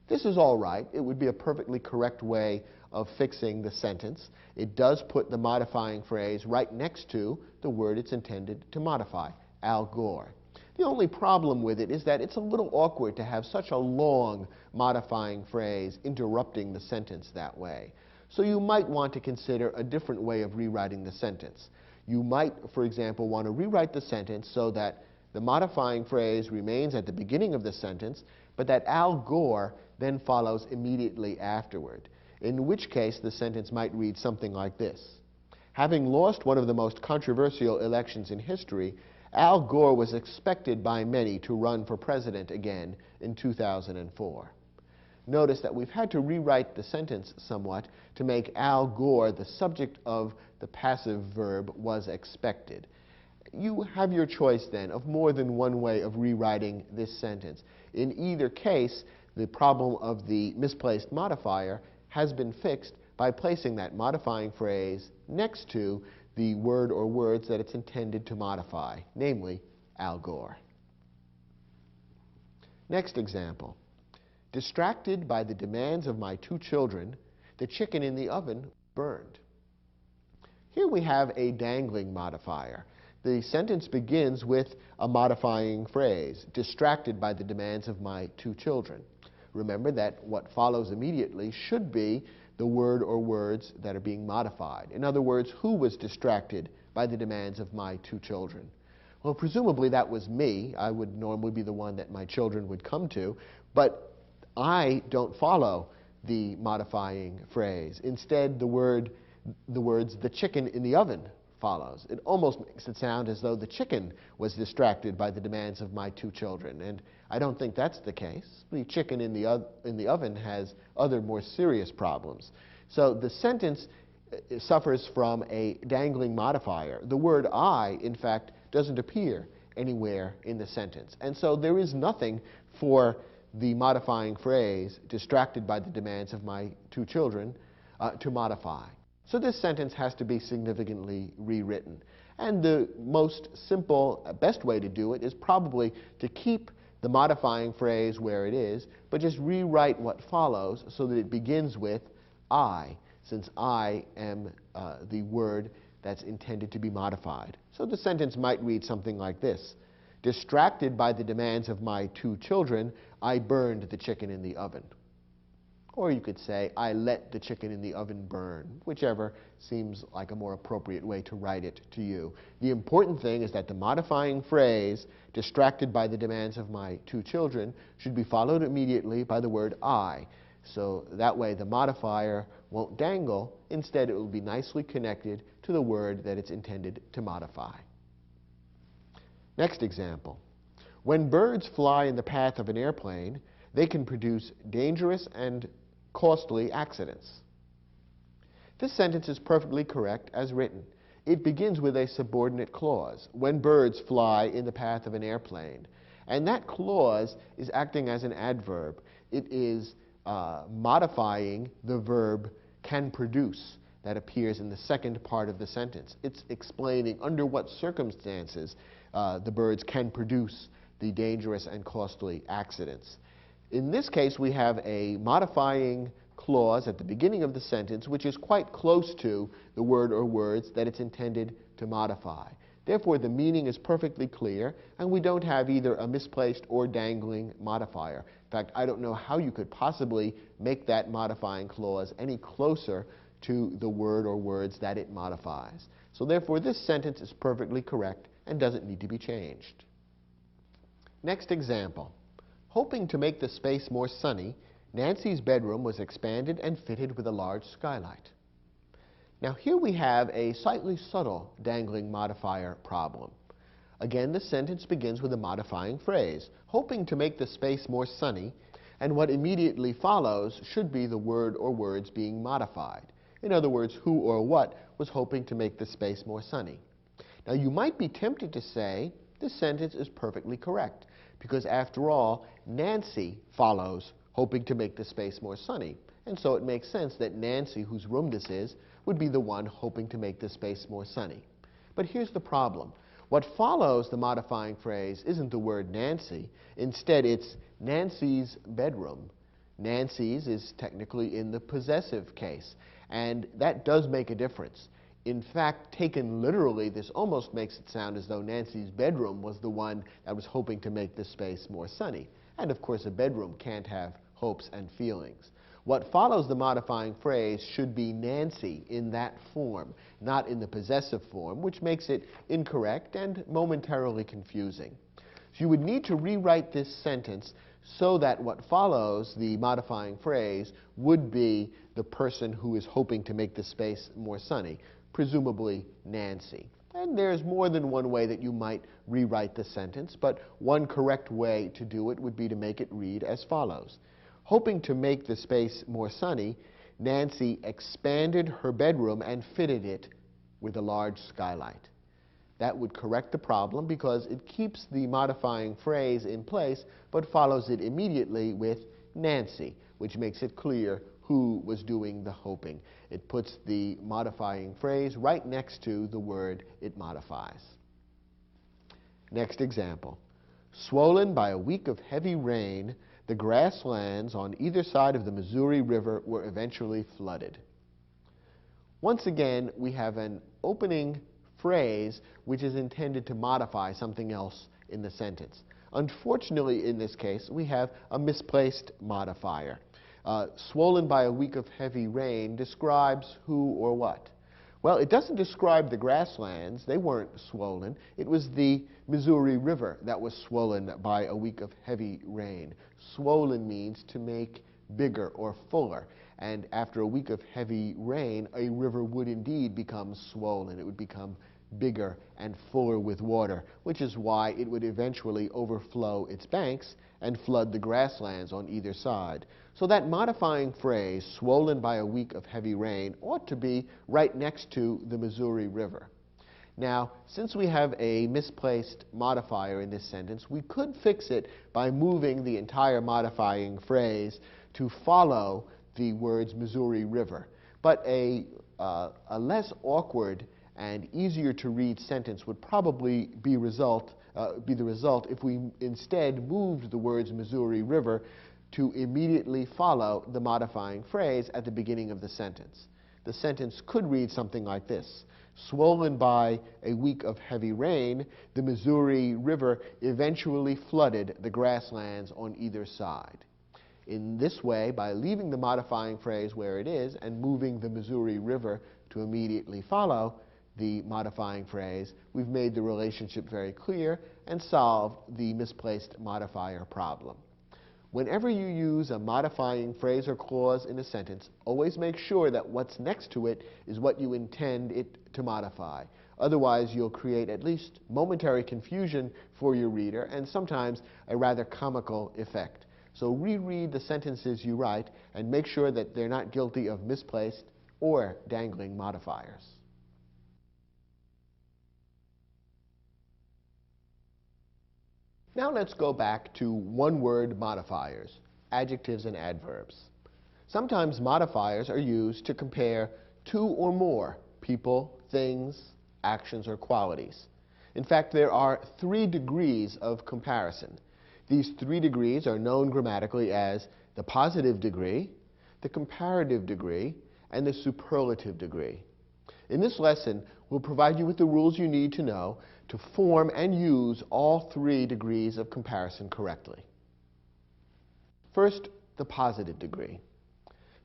This is all right. It would be a perfectly correct way of fixing the sentence. It does put the modifying phrase right next to the word it's intended to modify, Al Gore. The only problem with it is that it's a little awkward to have such a long modifying phrase interrupting the sentence that way. So you might want to consider a different way of rewriting the sentence. You might, for example, want to rewrite the sentence so that the modifying phrase remains at the beginning of the sentence, but that Al Gore then follows immediately afterward, in which case the sentence might read something like this. Having lost one of the most controversial elections in history, Al Gore was expected by many to run for president again in 2004. Notice that we've had to rewrite the sentence somewhat to make Al Gore the subject of the passive verb was expected. You have your choice then of more than one way of rewriting this sentence. In either case, the problem of the misplaced modifier has been fixed by placing that modifying phrase next to the word or words that it's intended to modify, namely Al Gore. Next example. Distracted by the demands of my 2 children, the chicken in the oven burned. Here we have a dangling modifier. The sentence begins with a modifying phrase, distracted by the demands of my 2 children. Remember that what follows immediately should be the word or words that are being modified. In other words, who was distracted by the demands of my 2 children? Well, presumably that was me. I would normally be the one that my children would come to, but I don't follow the modifying phrase. Instead, the words the chicken in the oven follows. It almost makes it sound as though the chicken was distracted by the demands of my 2 children, and I don't think that's the case. The chicken in the oven has other more serious problems. So the sentence suffers from a dangling modifier. The word I, in fact, doesn't appear anywhere in the sentence, and so there is nothing for the modifying phrase, distracted by the demands of my 2 children, to modify. So this sentence has to be significantly rewritten. And the most simple, best way to do it is probably to keep the modifying phrase where it is, but just rewrite what follows so that it begins with I, since I am the word that's intended to be modified. So the sentence might read something like this. Distracted by the demands of my 2 children, I burned the chicken in the oven. Or you could say, I let the chicken in the oven burn, whichever seems like a more appropriate way to write it to you. The important thing is that the modifying phrase, distracted by the demands of my 2 children, should be followed immediately by the word I. So that way the modifier won't dangle. Instead, it will be nicely connected to the word that it's intended to modify. Next example. When birds fly in the path of an airplane, they can produce dangerous and costly accidents. This sentence is perfectly correct as written. It begins with a subordinate clause, when birds fly in the path of an airplane. And that clause is acting as an adverb. It is modifying the verb can produce that appears in the second part of the sentence. It's explaining under what circumstances the birds can produce the dangerous and costly accidents. In this case, we have a modifying clause at the beginning of the sentence which is quite close to the word or words that it's intended to modify. Therefore, the meaning is perfectly clear, and we don't have either a misplaced or dangling modifier. In fact, I don't know how you could possibly make that modifying clause any closer to the word or words that it modifies. So therefore, this sentence is perfectly correct and doesn't need to be changed. Next example. Hoping to make the space more sunny, Nancy's bedroom was expanded and fitted with a large skylight. Now here we have a slightly subtle dangling modifier problem. Again, the sentence begins with a modifying phrase, hoping to make the space more sunny, and what immediately follows should be the word or words being modified. In other words, who or what was hoping to make the space more sunny. Now you might be tempted to say this sentence is perfectly correct, because after all, Nancy follows hoping to make the space more sunny. And so it makes sense that Nancy, whose room this is, would be the one hoping to make the space more sunny. But here's the problem. What follows the modifying phrase isn't the word Nancy. Instead, it's Nancy's bedroom. Nancy's is technically in the possessive case, and that does make a difference. In fact, taken literally, this almost makes it sound as though Nancy's bedroom was the one that was hoping to make the space more sunny. And of course, a bedroom can't have hopes and feelings. What follows the modifying phrase should be Nancy in that form, not in the possessive form, which makes it incorrect and momentarily confusing. So you would need to rewrite this sentence so that what follows the modifying phrase would be the person who is hoping to make the space more sunny, presumably Nancy. And there's more than one way that you might rewrite the sentence, but one correct way to do it would be to make it read as follows. Hoping to make the space more sunny, Nancy expanded her bedroom and fitted it with a large skylight. That would correct the problem because it keeps the modifying phrase in place but follows it immediately with Nancy, which makes it clear who was doing the hoping. It puts the modifying phrase right next to the word it modifies. Next example. Swollen by a week of heavy rain, the grasslands on either side of the Missouri River were eventually flooded. Once again, we have an opening phrase which is intended to modify something else in the sentence. Unfortunately, in this case, we have a misplaced modifier. Swollen by a week of heavy rain describes who or what? Well, it doesn't describe the grasslands. They weren't swollen. It was the Missouri River that was swollen by a week of heavy rain. Swollen means to make bigger or fuller. And after a week of heavy rain, a river would indeed become swollen. It would become bigger and fuller with water, which is why it would eventually overflow its banks and flood the grasslands on either side. So that modifying phrase, swollen by a week of heavy rain, ought to be right next to the Missouri River. Now, since we have a misplaced modifier in this sentence, we could fix it by moving the entire modifying phrase to follow the words Missouri River. But a less awkward and easier to read sentence would probably be the result if we instead moved the words Missouri River to immediately follow the modifying phrase at the beginning of the sentence. The sentence could read something like this. Swollen by a week of heavy rain, the Missouri River eventually flooded the grasslands on either side. In this way, by leaving the modifying phrase where it is and moving the Missouri River to immediately follow the modifying phrase, we've made the relationship very clear and solved the misplaced modifier problem. Whenever you use a modifying phrase or clause in a sentence, always make sure that what's next to it is what you intend it to modify. Otherwise, you'll create at least momentary confusion for your reader and sometimes a rather comical effect. So reread the sentences you write and make sure that they're not guilty of misplaced or dangling modifiers. Now let's go back to one-word modifiers, adjectives and adverbs. Sometimes modifiers are used to compare two or more people, things, actions, or qualities. In fact, there are 3 degrees of comparison. These 3 degrees are known grammatically as the positive degree, the comparative degree, and the superlative degree. In this lesson, we'll provide you with the rules you need to know to form and use all 3 degrees of comparison correctly. First, the positive degree.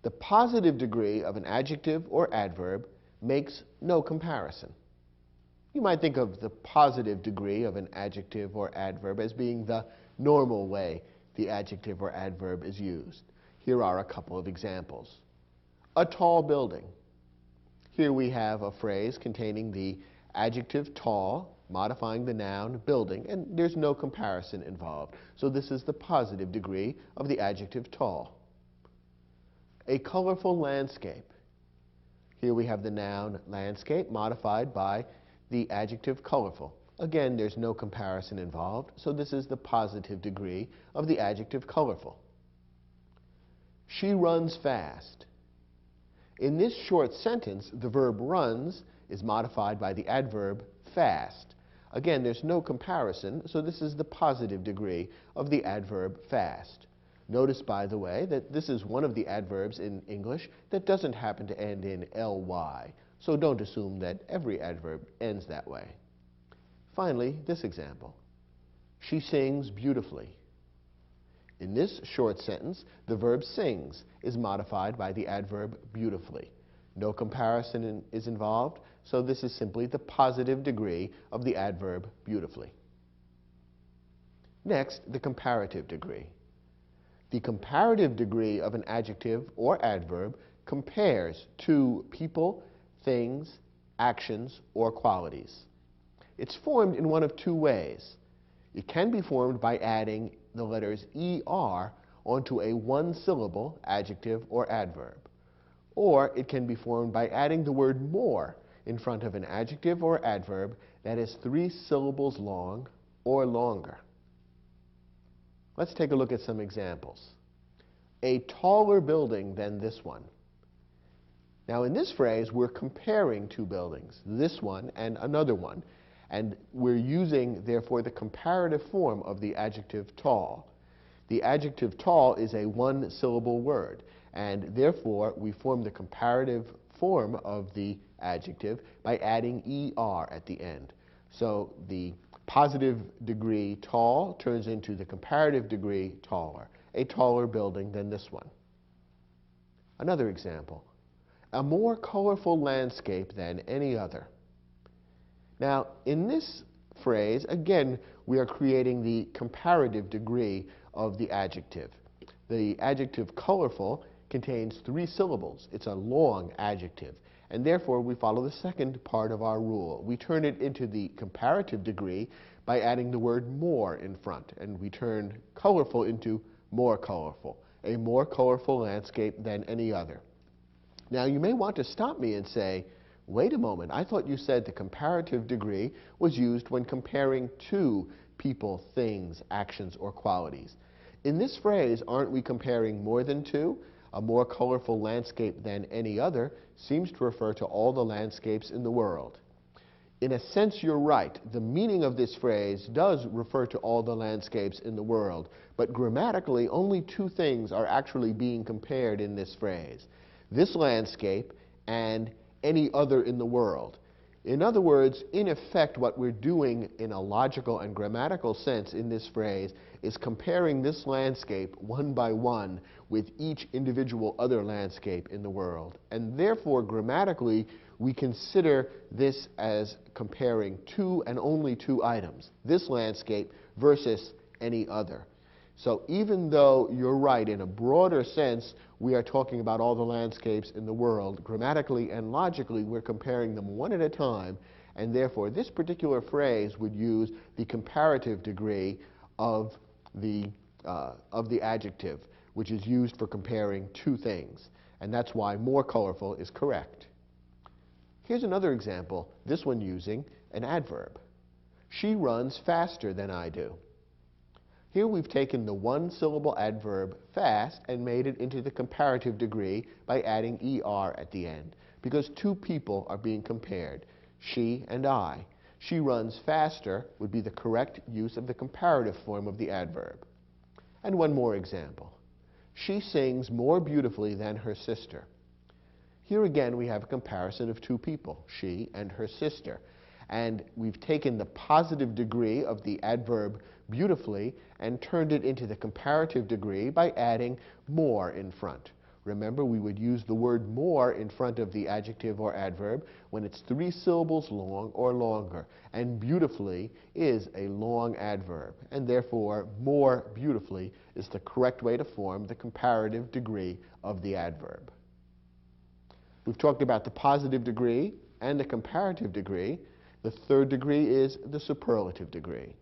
The positive degree of an adjective or adverb makes no comparison. You might think of the positive degree of an adjective or adverb as being the normal way the adjective or adverb is used. Here are a couple of examples. A tall building. Here we have a phrase containing the adjective tall, modifying the noun building, and there's no comparison involved. So this is the positive degree of the adjective tall. A colorful landscape. Here we have the noun landscape modified by the adjective colorful. Again, there's no comparison involved, so this is the positive degree of the adjective colorful. She runs fast. In this short sentence, the verb runs is modified by the adverb fast. Again, there's no comparison, so this is the positive degree of the adverb fast. Notice, by the way, that this is one of the adverbs in English that doesn't happen to end in ly, so don't assume that every adverb ends that way. Finally, this example. She sings beautifully. In this short sentence, the verb sings is modified by the adverb beautifully. No comparison is involved, so this is simply the positive degree of the adverb beautifully. Next, the comparative degree. The comparative degree of an adjective or adverb compares 2 people, things, actions, or qualities. It's formed in one of two ways. It can be formed by adding the letters ER onto a one-syllable adjective or adverb. Or it can be formed by adding the word more in front of an adjective or adverb that is 3 syllables long or longer. Let's take a look at some examples. A taller building than this one. Now in this phrase, we're comparing two buildings, this one and another one, and we're using, therefore, the comparative form of the adjective tall. The adjective tall is a one-syllable word, and therefore we form the comparative form of the adjective by adding ER at the end. So the positive degree tall turns into the comparative degree taller, a taller building than this one. Another example, a more colorful landscape than any other. Now, in this phrase, again, we are creating the comparative degree of the adjective. The adjective colorful contains 3 syllables. It's a long adjective, and therefore we follow the second part of our rule. We turn it into the comparative degree by adding the word more in front, and we turn colorful into more colorful, a more colorful landscape than any other. Now, you may want to stop me and say, wait a moment, I thought you said the comparative degree was used when comparing two people, things, actions, or qualities. In this phrase, aren't we comparing more than two? A more colorful landscape than any other seems to refer to all the landscapes in the world. In a sense, you're right. The meaning of this phrase does refer to all the landscapes in the world, but grammatically, only two things are actually being compared in this phrase: this landscape and any other in the world. In other words, in effect, what we're doing in a logical and grammatical sense in this phrase is comparing this landscape one by one with each individual other landscape in the world. And therefore, grammatically, we consider this as comparing two and only two items, this landscape versus any other. So even though you're right, in a broader sense, we are talking about all the landscapes in the world, grammatically and logically, we're comparing them one at a time, and therefore this particular phrase would use the comparative degree of the adjective, which is used for comparing two things. And that's why more colorful is correct. Here's another example, this one using an adverb. She runs faster than I do. Here we've taken the one-syllable adverb fast and made it into the comparative degree by adding ER at the end, because two people are being compared, she and I. She runs faster would be the correct use of the comparative form of the adverb. And one more example. She sings more beautifully than her sister. Here again we have a comparison of two people, she and her sister. And we've taken the positive degree of the adverb beautifully and turned it into the comparative degree by adding more in front. Remember, we would use the word more in front of the adjective or adverb when it's 3 syllables long or longer. And beautifully is a long adverb. And therefore, more beautifully is the correct way to form the comparative degree of the adverb. We've talked about the positive degree and the comparative degree. The third degree is the superlative degree.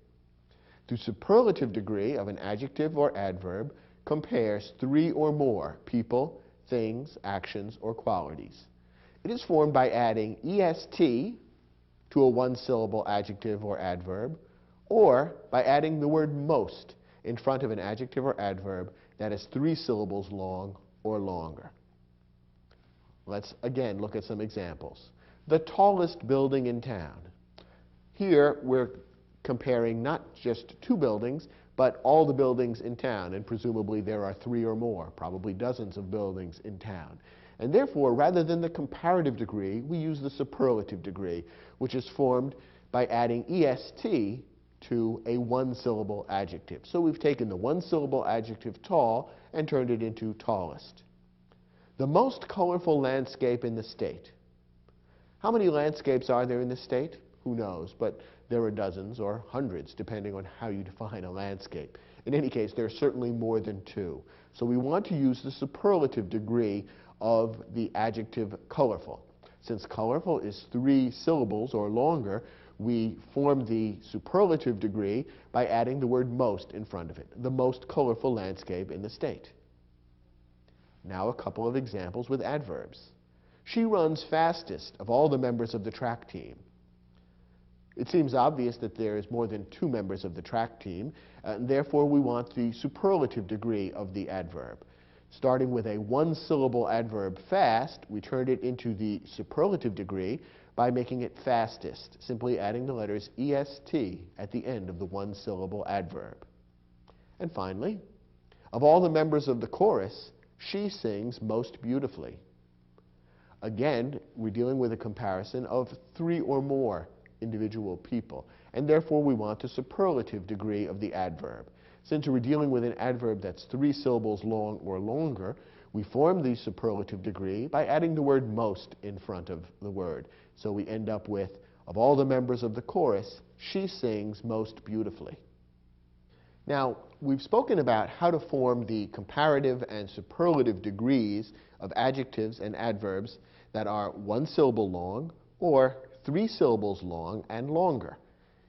The superlative degree of an adjective or adverb compares 3 or more people, things, actions, or qualities. It is formed by adding EST to a one-syllable adjective or adverb, or by adding the word most in front of an adjective or adverb that is 3 syllables long or longer. Let's again look at some examples. The tallest building in town. Here we're comparing not just two buildings, but all the buildings in town, and presumably there are 3 or more, probably dozens of buildings in town. And therefore, rather than the comparative degree, we use the superlative degree, which is formed by adding EST to a one-syllable adjective. So we've taken the one-syllable adjective tall and turned it into tallest. The most colorful landscape in the state. How many landscapes are there in the state? Who knows, but there are dozens or hundreds, depending on how you define a landscape. In any case, there are certainly more than 2. So we want to use the superlative degree of the adjective colorful. Since colorful is 3 syllables or longer, we form the superlative degree by adding the word most in front of it, the most colorful landscape in the state. Now a couple of examples with adverbs. She runs fastest of all the members of the track team. It seems obvious that there is more than 2 members of the track team, and therefore we want the superlative degree of the adverb. Starting with a 1-syllable adverb fast, we turn it into the superlative degree by making it fastest, simply adding the letters est at the end of the 1-syllable adverb. And finally, of all the members of the chorus, she sings most beautifully. Again, we're dealing with a comparison of 3 or more individual people, and therefore we want the superlative degree of the adverb. Since we're dealing with an adverb that's 3 syllables long or longer, we form the superlative degree by adding the word most in front of the word. So we end up with, of all the members of the chorus, she sings most beautifully. Now, we've spoken about how to form the comparative and superlative degrees of adjectives and adverbs that are 1 syllable long or 3 syllables long and longer.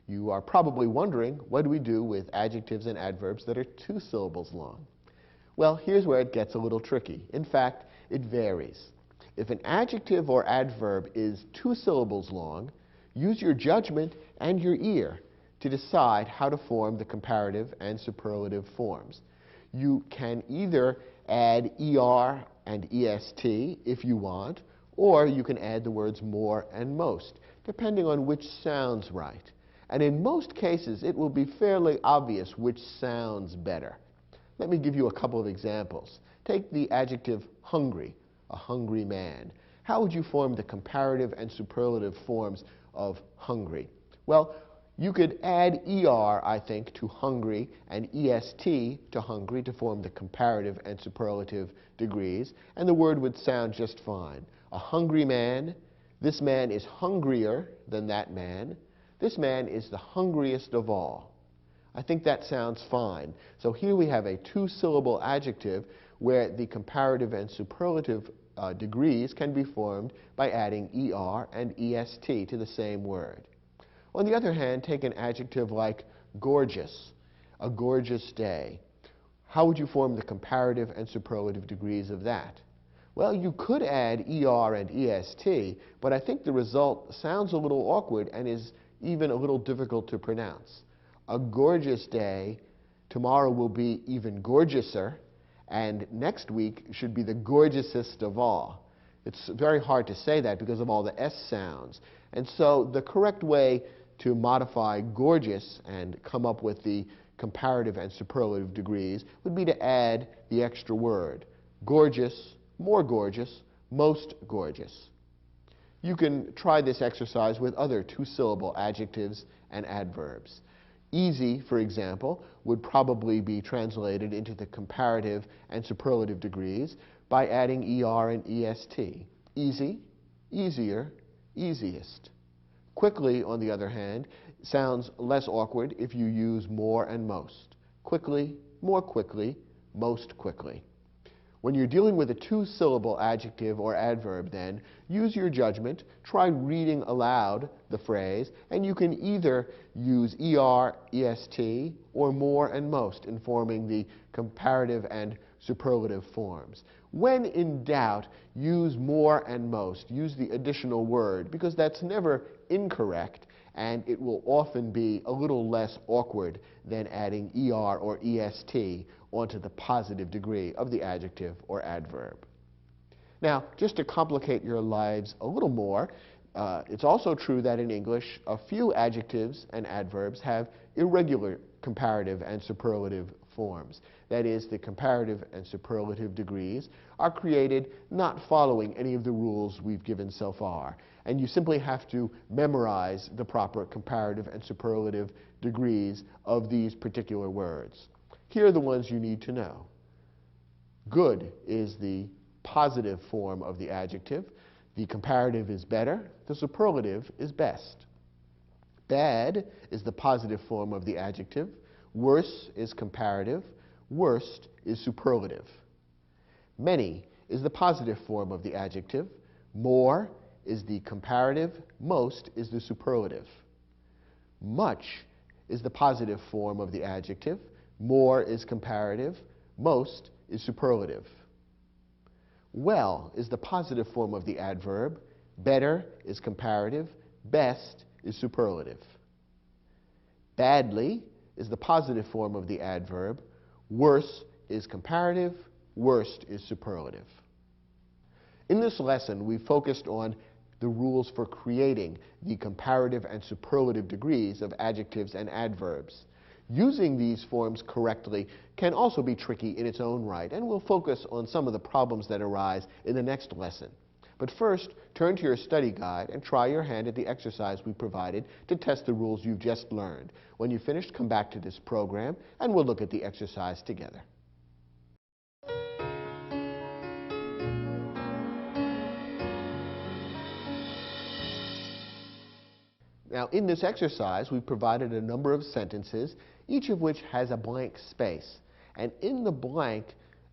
You are probably wondering, what do we do with adjectives and adverbs that are 2 syllables long? Well, here's where it gets a little tricky. In fact, it varies. If an adjective or adverb is 2 syllables long, use your judgment and your ear to decide how to form the comparative and superlative forms. You can either add er and est if you want, or you can add the words more and most, depending on which sounds right. And in most cases, it will be fairly obvious which sounds better. Let me give you a couple of examples. Take the adjective hungry, a hungry man. How would you form the comparative and superlative forms of hungry? Well, you could add er, I think, to hungry and est to hungry to form the comparative and superlative degrees, and the word would sound just fine. A hungry man, this man is hungrier than that man, this man is the hungriest of all. I think that sounds fine. So here we have a 2-syllable adjective where the comparative and superlative degrees can be formed by adding er and est to the same word. On the other hand, take an adjective like gorgeous, a gorgeous day. How would you form the comparative and superlative degrees of that? Well, you could add er and est, but I think the result sounds a little awkward and is even a little difficult to pronounce. A gorgeous day, tomorrow will be even gorgeouser, and next week should be the gorgeousest of all. It's very hard to say that because of all the S sounds. And so the correct way to modify gorgeous and come up with the comparative and superlative degrees would be to add the extra word. Gorgeous, more gorgeous, most gorgeous. You can try this exercise with other 2-syllable adjectives and adverbs. Easy, for example, would probably be translated into the comparative and superlative degrees by adding er and est. Easy, easier, easiest. Quickly, on the other hand, sounds less awkward if you use more and most. Quickly, more quickly, most quickly. When you're dealing with a 2-syllable adjective or adverb, then, use your judgment, try reading aloud the phrase, and you can either use er, est, or more and most in forming the comparative and superlative forms. When in doubt, use more and most. Use the additional word, because that's never incorrect, and it will often be a little less awkward than adding er or est onto the positive degree of the adjective or adverb. Now, just to complicate your lives a little more, it's also true that in English, a few adjectives and adverbs have irregular comparative and superlative forms. That is, the comparative and superlative degrees are created not following any of the rules we've given so far. And you simply have to memorize the proper comparative and superlative degrees of these particular words. Here are the ones you need to know. Good is the positive form of the adjective. The comparative is better. The superlative is best. Bad is the positive form of the adjective. Worse is comparative. Worst is superlative. Many is the positive form of the adjective. More is the comparative. Most is the superlative. Much is the positive form of the adjective. More is comparative. Most is superlative. Well is the positive form of the adverb. Better is comparative. Best is superlative. Badly is the positive form of the adverb. Worse is comparative. Worst is superlative. In this lesson, we focused on the rules for creating the comparative and superlative degrees of adjectives and adverbs. Using these forms correctly can also be tricky in its own right, and we'll focus on some of the problems that arise in the next lesson. But first, turn to your study guide and try your hand at the exercise we provided to test the rules you've just learned. When you've finished, come back to this program, and we'll look at the exercise together. Now, in this exercise, we provided a number of sentences, each of which has a blank space. And in the blank,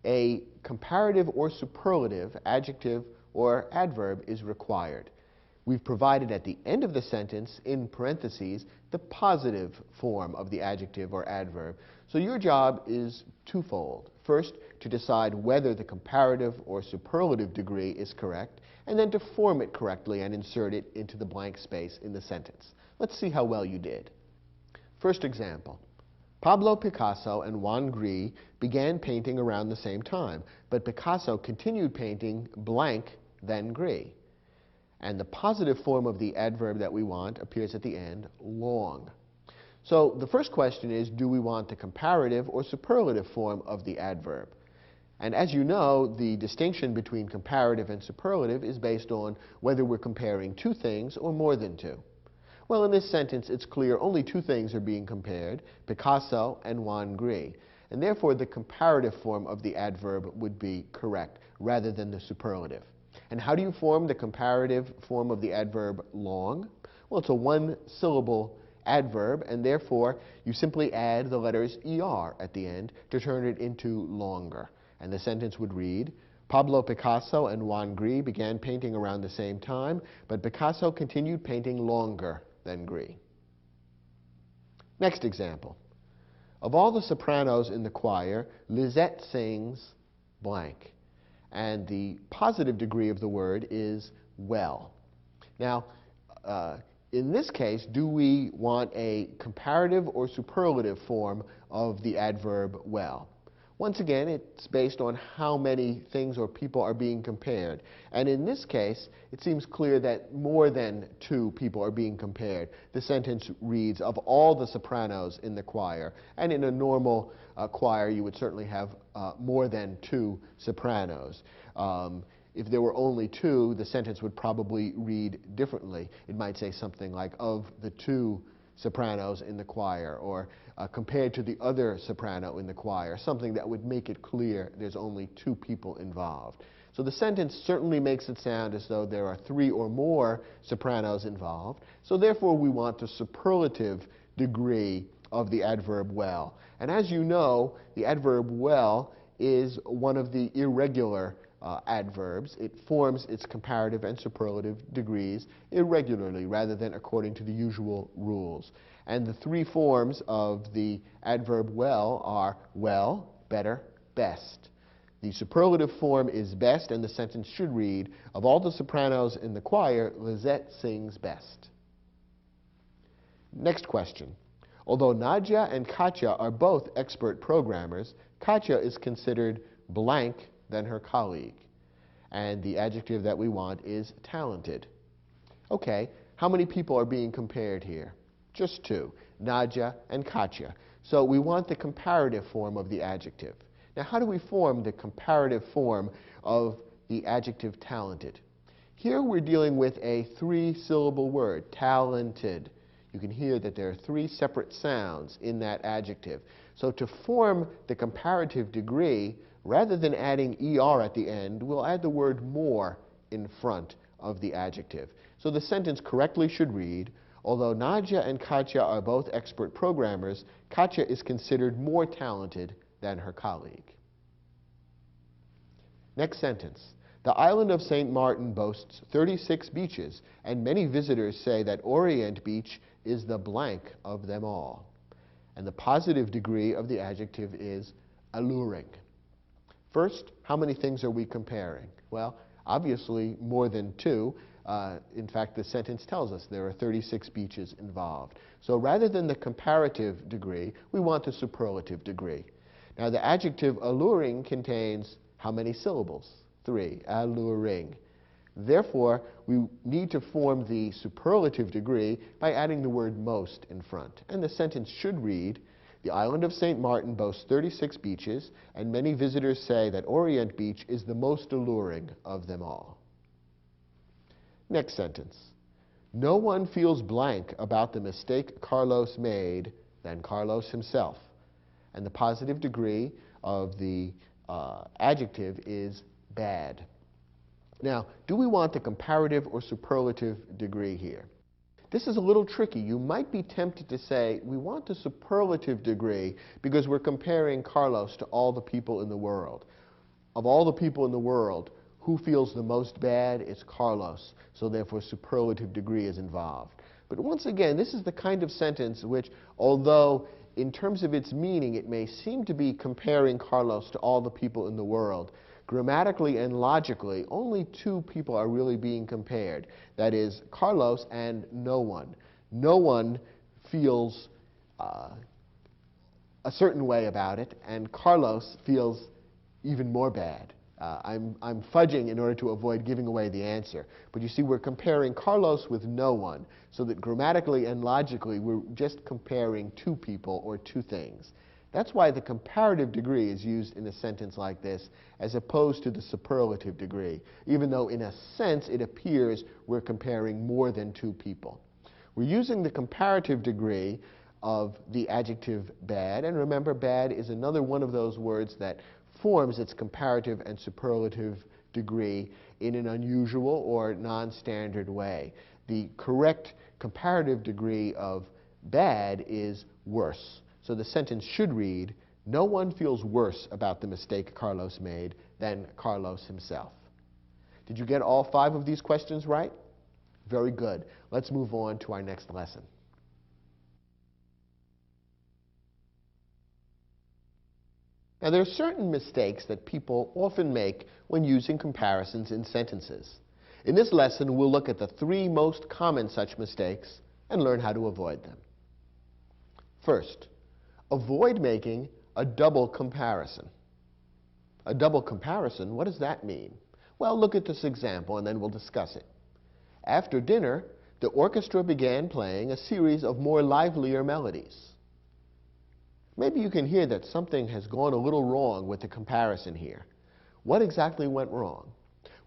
a comparative or superlative adjective or adverb is required. We've provided at the end of the sentence, in parentheses, the positive form of the adjective or adverb. So your job is twofold. First, to decide whether the comparative or superlative degree is correct, and then to form it correctly and insert it into the blank space in the sentence. Let's see how well you did. First example. Pablo Picasso and Juan Gris began painting around the same time, but Picasso continued painting blank, then Gris. And the positive form of the adverb that we want appears at the end, long. So the first question is, do we want the comparative or superlative form of the adverb? And as you know, the distinction between comparative and superlative is based on whether we're comparing two things or more than two. Well, in this sentence, it's clear only two things are being compared, Picasso and Juan Gris. And therefore, the comparative form of the adverb would be correct, rather than the superlative. And how do you form the comparative form of the adverb long? Well, it's a one-syllable adverb, and therefore, you simply add the letters ER at the end to turn it into longer. And the sentence would read, Pablo Picasso and Juan Gris began painting around the same time, but Picasso continued painting longer than Gris. Next example. Of all the sopranos in the choir, Lisette sings blank. And the positive degree of the word is well. Now, in this case, do we want a comparative or superlative form of the adverb well? Once again, it's based on how many things or people are being compared. And in this case, it seems clear that more than two people are being compared. The sentence reads, of all the sopranos in the choir. And in a normal choir, you would certainly have more than two sopranos. If there were only two, the sentence would probably read differently. It might say something like, of the two sopranos in the choir, or compared to the other soprano in the choir, something that would make it clear there's only two people involved. So the sentence certainly makes it sound as though there are three or more sopranos involved. So therefore, we want the superlative degree of the adverb well. And as you know, the adverb well is one of the irregular adverbs. It forms its comparative and superlative degrees irregularly rather than according to the usual rules. And the three forms of the adverb well are well, better, best. The superlative form is best, and the sentence should read, of all the sopranos in the choir, Lisette sings best. Next question. Although Nadia and Katya are both expert programmers, Katya is considered blank than her colleague. And the adjective that we want is talented. Okay, how many people are being compared here? Just two, Nadia and Katya. So we want the comparative form of the adjective. Now, how do we form the comparative form of the adjective talented? Here we're dealing with a three-syllable word, talented. You can hear that there are three separate sounds in that adjective. So to form the comparative degree, rather than adding ER at the end, we'll add the word more in front of the adjective. So the sentence correctly should read, although Nadia and Katya are both expert programmers, Katya is considered more talented than her colleague. Next sentence. The island of St. Martin boasts 36 beaches, and many visitors say that Orient Beach is the blank of them all. And the positive degree of the adjective is alluring. First, how many things are we comparing? Well, obviously more than two. In fact, the sentence tells us there are 36 beaches involved. So rather than the comparative degree, we want the superlative degree. Now, the adjective alluring contains how many syllables? 3, alluring. Therefore, we need to form the superlative degree by adding the word most in front. And the sentence should read, the island of St. Martin boasts 36 beaches, and many visitors say that Orient Beach is the most alluring of them all. Next sentence. No one feels blank about the mistake Carlos made than Carlos himself. And the positive degree of the adjective is bad. Now, do we want the comparative or superlative degree here? This is a little tricky. You might be tempted to say, we want the superlative degree because we're comparing Carlos to all the people in the world. Of all the people in the world, who feels the most bad? It's Carlos. So therefore, superlative degree is involved. But once again, this is the kind of sentence which, although in terms of its meaning, it may seem to be comparing Carlos to all the people in the world, grammatically and logically, only two people are really being compared. That is, Carlos and no one. No one feels a certain way about it, and Carlos feels even more bad. I'm fudging in order to avoid giving away the answer. But you see, we're comparing Carlos with no one, so that grammatically and logically, we're just comparing two people or two things. That's why the comparative degree is used in a sentence like this, as opposed to the superlative degree, even though in a sense it appears we're comparing more than two people. We're using the comparative degree of the adjective bad, and remember, bad is another one of those words that forms its comparative and superlative degree in an unusual or non-standard way. The correct comparative degree of bad is worse. So the sentence should read, no one feels worse about the mistake Carlos made than Carlos himself. Did you get all 5 of these questions right? Very good. Let's move on to our next lesson. Now, there are certain mistakes that people often make when using comparisons in sentences. In this lesson, we'll look at the 3 most common such mistakes and learn how to avoid them. First, avoid making a double comparison. A double comparison, what does that mean? Well, look at this example and then we'll discuss it. After dinner, the orchestra began playing a series of more livelier melodies. Maybe you can hear that something has gone a little wrong with the comparison here. What exactly went wrong?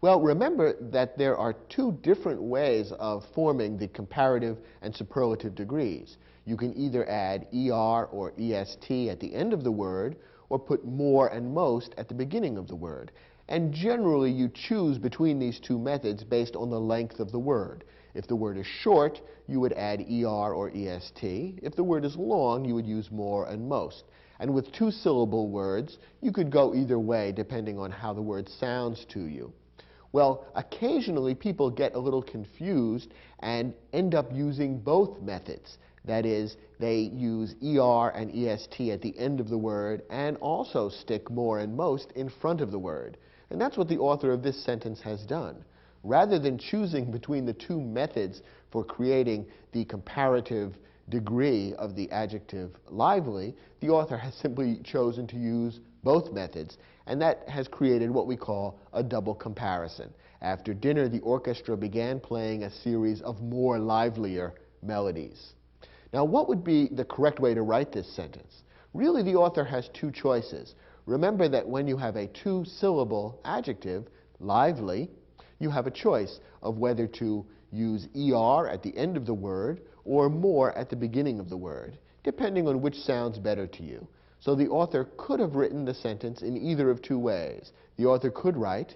Well, remember that there are 2 different ways of forming the comparative and superlative degrees. You can either add ER or EST at the end of the word, or put more and most at the beginning of the word. And generally, you choose between these 2 methods based on the length of the word. If the word is short, you would add ER or EST. If the word is long, you would use more and most. And with 2-syllable words, you could go either way depending on how the word sounds to you. Well, occasionally people get a little confused and end up using both methods. That is, they use ER and EST at the end of the word and also stick more and most in front of the word. And that's what the author of this sentence has done. Rather than choosing between the 2 methods for creating the comparative degree of the adjective lively, the author has simply chosen to use both methods, and that has created what we call a double comparison. After dinner, the orchestra began playing a series of more livelier melodies. Now, what would be the correct way to write this sentence? Really, the author has 2 choices. Remember that when you have a 2-syllable adjective, lively, you have a choice of whether to use ER at the end of the word or more at the beginning of the word, depending on which sounds better to you. So the author could have written the sentence in either of 2 ways. The author could write,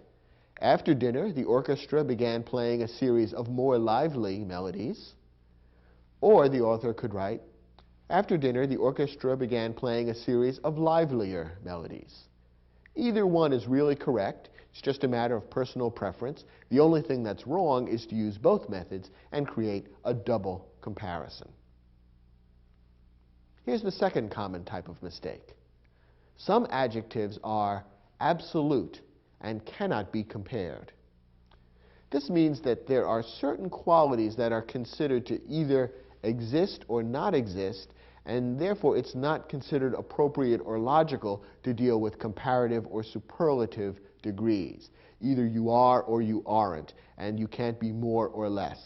after dinner, the orchestra began playing a series of more lively melodies. Or the author could write, after dinner, the orchestra began playing a series of livelier melodies. Either one is really correct. It's just a matter of personal preference. The only thing that's wrong is to use both methods and create a double comparison. Here's the second common type of mistake. Some adjectives are absolute and cannot be compared. This means that there are certain qualities that are considered to either exist or not exist, and therefore it's not considered appropriate or logical to deal with comparative or superlative degrees. Either you are or you aren't, and you can't be more or less.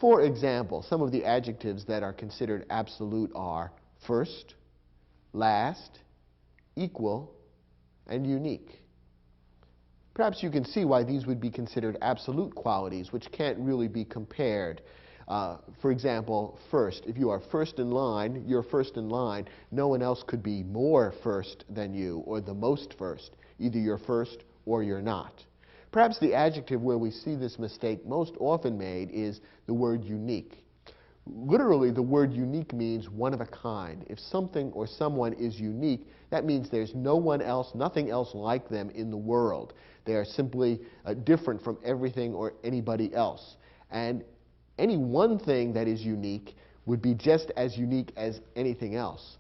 For example, some of the adjectives that are considered absolute are first, last, equal, and unique. Perhaps you can see why these would be considered absolute qualities, which can't really be compared. For example, first. If you are first in line, you're first in line. No one else could be more first than you, or the most first. Either you're first or you're not. Perhaps the adjective where we see this mistake most often made is the word unique. Literally, the word unique means one of a kind. If something or someone is unique, that means there's no one else, nothing else like them in the world. They are simply different from everything or anybody else. And any one thing that is unique would be just as unique as anything else.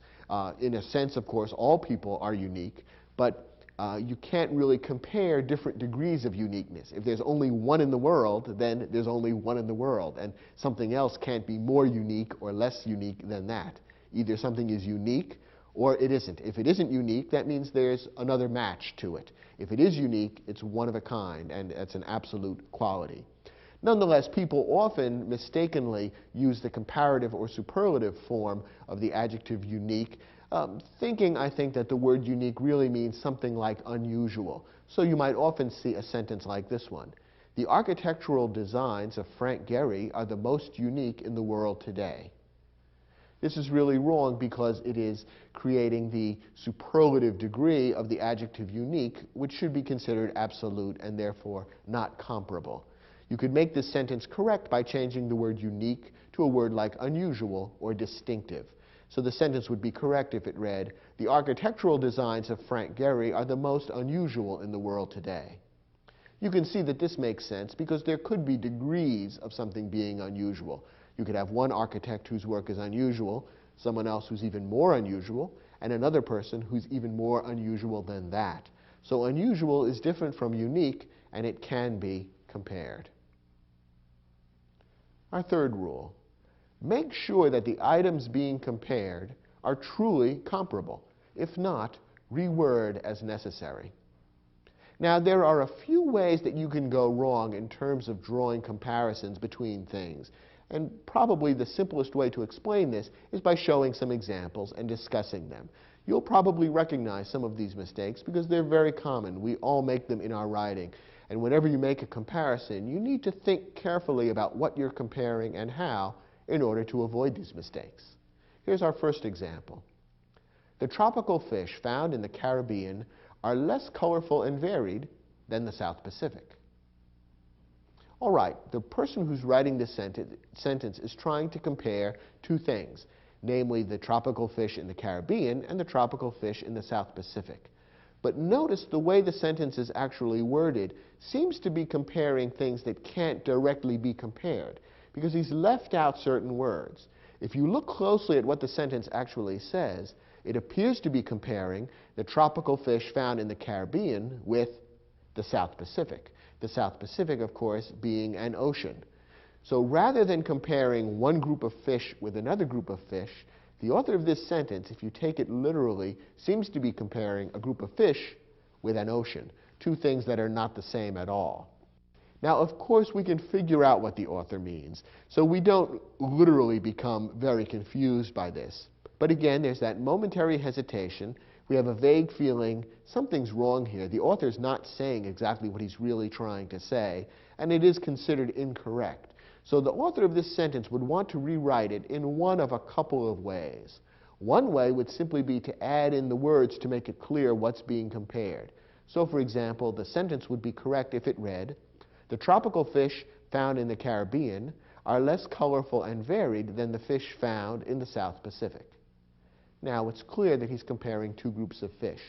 In a sense, of course, all people are unique, but you can't really compare different degrees of uniqueness. If there's only one in the world, then there's only one in the world, and something else can't be more unique or less unique than that. Either something is unique or it isn't. If it isn't unique, that means there's another match to it. If it is unique, it's one of a kind, and it's an absolute quality. Nonetheless, people often mistakenly use the comparative or superlative form of the adjective unique, thinking, I think, that the word unique really means something like unusual. So you might often see a sentence like this one. The architectural designs of Frank Gehry are the most unique in the world today. This is really wrong because it is creating the superlative degree of the adjective unique, which should be considered absolute and therefore not comparable. You could make this sentence correct by changing the word unique to a word like unusual or distinctive. So the sentence would be correct if it read, the architectural designs of Frank Gehry are the most unusual in the world today. You can see that this makes sense because there could be degrees of something being unusual. You could have one architect whose work is unusual, someone else who's even more unusual, and another person who's even more unusual than that. So unusual is different from unique, and it can be compared. Our third rule. Make sure that the items being compared are truly comparable. If not, reword as necessary. Now, there are a few ways that you can go wrong in terms of drawing comparisons between things. And probably the simplest way to explain this is by showing some examples and discussing them. You'll probably recognize some of these mistakes because they're very common. We all make them in our writing. And whenever you make a comparison, you need to think carefully about what you're comparing and how in order to avoid these mistakes. Here's our first example. The tropical fish found in the Caribbean are less colorful and varied than the South Pacific. All right, the person who's writing this sentence is trying to compare two things, namely the tropical fish in the Caribbean and the tropical fish in the South Pacific. But notice the way the sentence is actually worded seems to be comparing things that can't directly be compared, because he's left out certain words. If you look closely at what the sentence actually says, it appears to be comparing the tropical fish found in the Caribbean with the South Pacific. The South Pacific, of course, being an ocean. So rather than comparing one group of fish with another group of fish, the author of this sentence, if you take it literally, seems to be comparing a group of fish with an ocean, two things that are not the same at all. Now, of course, we can figure out what the author means, so we don't literally become very confused by this. But again, there's that momentary hesitation. We have a vague feeling something's wrong here. The author's not saying exactly what he's really trying to say, and it is considered incorrect. So the author of this sentence would want to rewrite it in one of a couple of ways. One way would simply be to add in the words to make it clear what's being compared. So, for example, the sentence would be correct if it read, the tropical fish found in the Caribbean are less colorful and varied than the fish found in the South Pacific. Now, it's clear that he's comparing two groups of fish.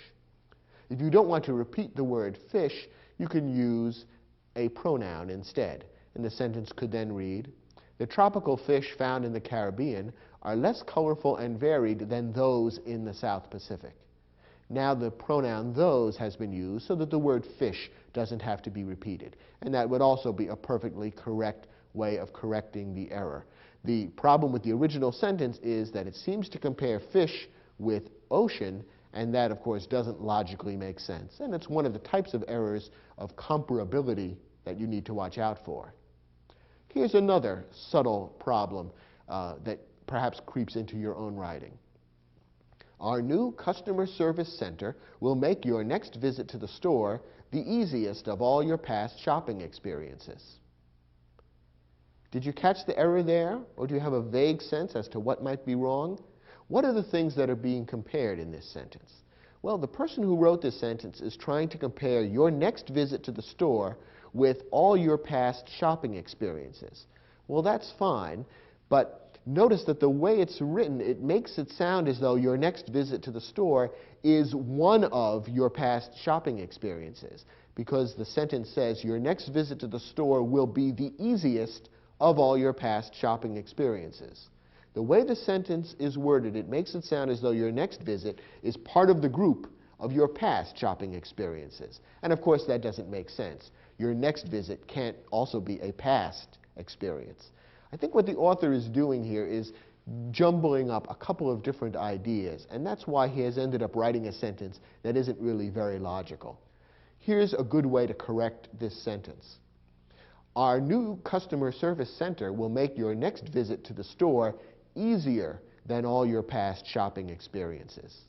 If you don't want to repeat the word fish, you can use a pronoun instead. And the sentence could then read, "The tropical fish found in the Caribbean are less colorful and varied than those in the South Pacific." Now the pronoun those has been used so that the word fish doesn't have to be repeated. And that would also be a perfectly correct way of correcting the error. The problem with the original sentence is that it seems to compare fish with ocean, and that, of course, doesn't logically make sense. And it's one of the types of errors of comparability that you need to watch out for. Here's another subtle problem that perhaps creeps into your own writing. Our new customer service center will make your next visit to the store the easiest of all your past shopping experiences. Did you catch the error there, or do you have a vague sense as to what might be wrong? What are the things that are being compared in this sentence? Well, the person who wrote this sentence is trying to compare your next visit to the store with all your past shopping experiences. Well, that's fine, but notice that the way it's written, it makes it sound as though your next visit to the store is one of your past shopping experiences, because the sentence says your next visit to the store will be the easiest of all your past shopping experiences. The way the sentence is worded, it makes it sound as though your next visit is part of the group of your past shopping experiences. And of course, that doesn't make sense. Your next visit can't also be a past experience. I think what the author is doing here is jumbling up a couple of different ideas, and that's why he has ended up writing a sentence that isn't really very logical. Here's a good way to correct this sentence. Our new customer service center will make your next visit to the store easier than all your past shopping experiences.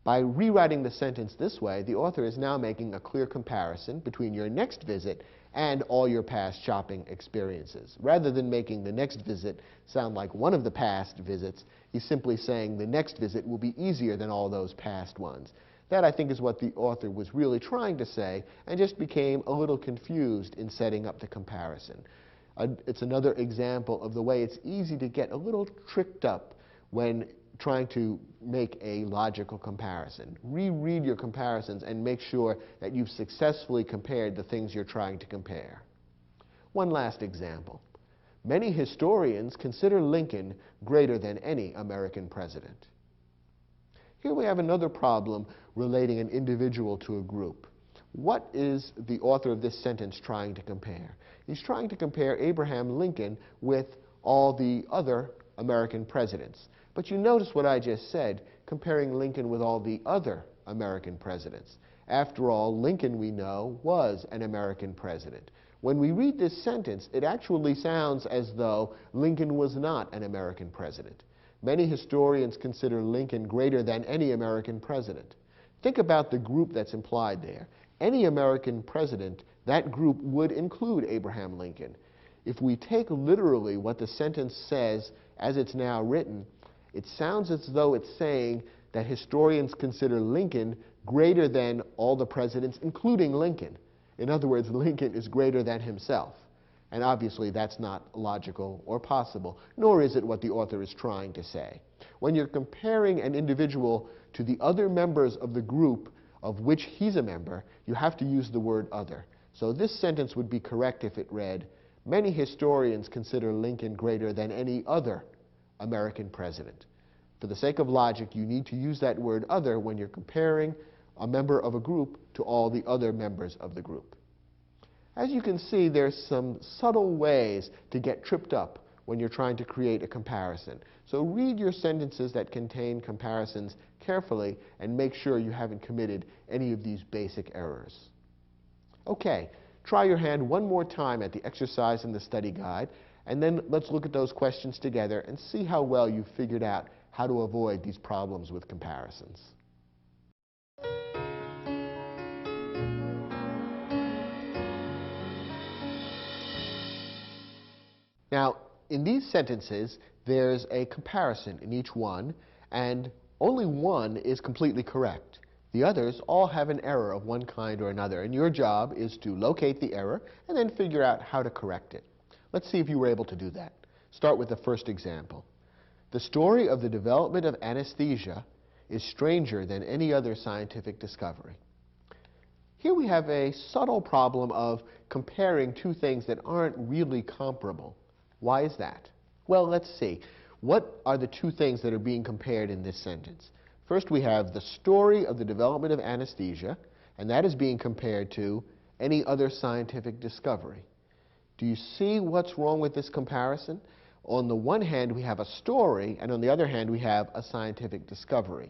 By rewriting the sentence this way, the author is now making a clear comparison between your next visit and all your past shopping experiences. Rather than making the next visit sound like one of the past visits, he's simply saying the next visit will be easier than all those past ones. That, I think, is what the author was really trying to say, and just became a little confused in setting up the comparison. It's another example of the way it's easy to get a little tricked up when trying to make a logical comparison. Reread your comparisons and make sure that you've successfully compared the things you're trying to compare. One last example. Many historians consider Lincoln greater than any American president. Here we have another problem relating an individual to a group. What is the author of this sentence trying to compare? He's trying to compare Abraham Lincoln with all the other American presidents. But you notice what I just said, comparing Lincoln with all the other American presidents. After all, Lincoln, we know, was an American president. When we read this sentence, it actually sounds as though Lincoln was not an American president. Many historians consider Lincoln greater than any American president. Think about the group that's implied there. Any American president, that group would include Abraham Lincoln. If we take literally what the sentence says as it's now written, it sounds as though it's saying that historians consider Lincoln greater than all the presidents, including Lincoln. In other words, Lincoln is greater than himself. And obviously that's not logical or possible, nor is it what the author is trying to say. When you're comparing an individual to the other members of the group of which he's a member, you have to use the word other. So this sentence would be correct if it read, many historians consider Lincoln greater than any other American president. For the sake of logic, you need to use that word other when you're comparing a member of a group to all the other members of the group. As you can see, there's some subtle ways to get tripped up when you're trying to create a comparison. So read your sentences that contain comparisons carefully and make sure you haven't committed any of these basic errors. Okay, try your hand one more time at the exercise in the study guide, and then let's look at those questions together and see how well you've figured out how to avoid these problems with comparisons. Now, in these sentences, there's a comparison in each one, and only one is completely correct. The others all have an error of one kind or another, and your job is to locate the error and then figure out how to correct it. Let's see if you were able to do that. Start with the first example. The story of the development of anesthesia is stranger than any other scientific discovery. Here we have a subtle problem of comparing two things that aren't really comparable. Why is that? Well, let's see. What are the two things that are being compared in this sentence? First, we have the story of the development of anesthesia, and that is being compared to any other scientific discovery. Do you see what's wrong with this comparison? On the one hand, we have a story, and on the other hand, we have a scientific discovery.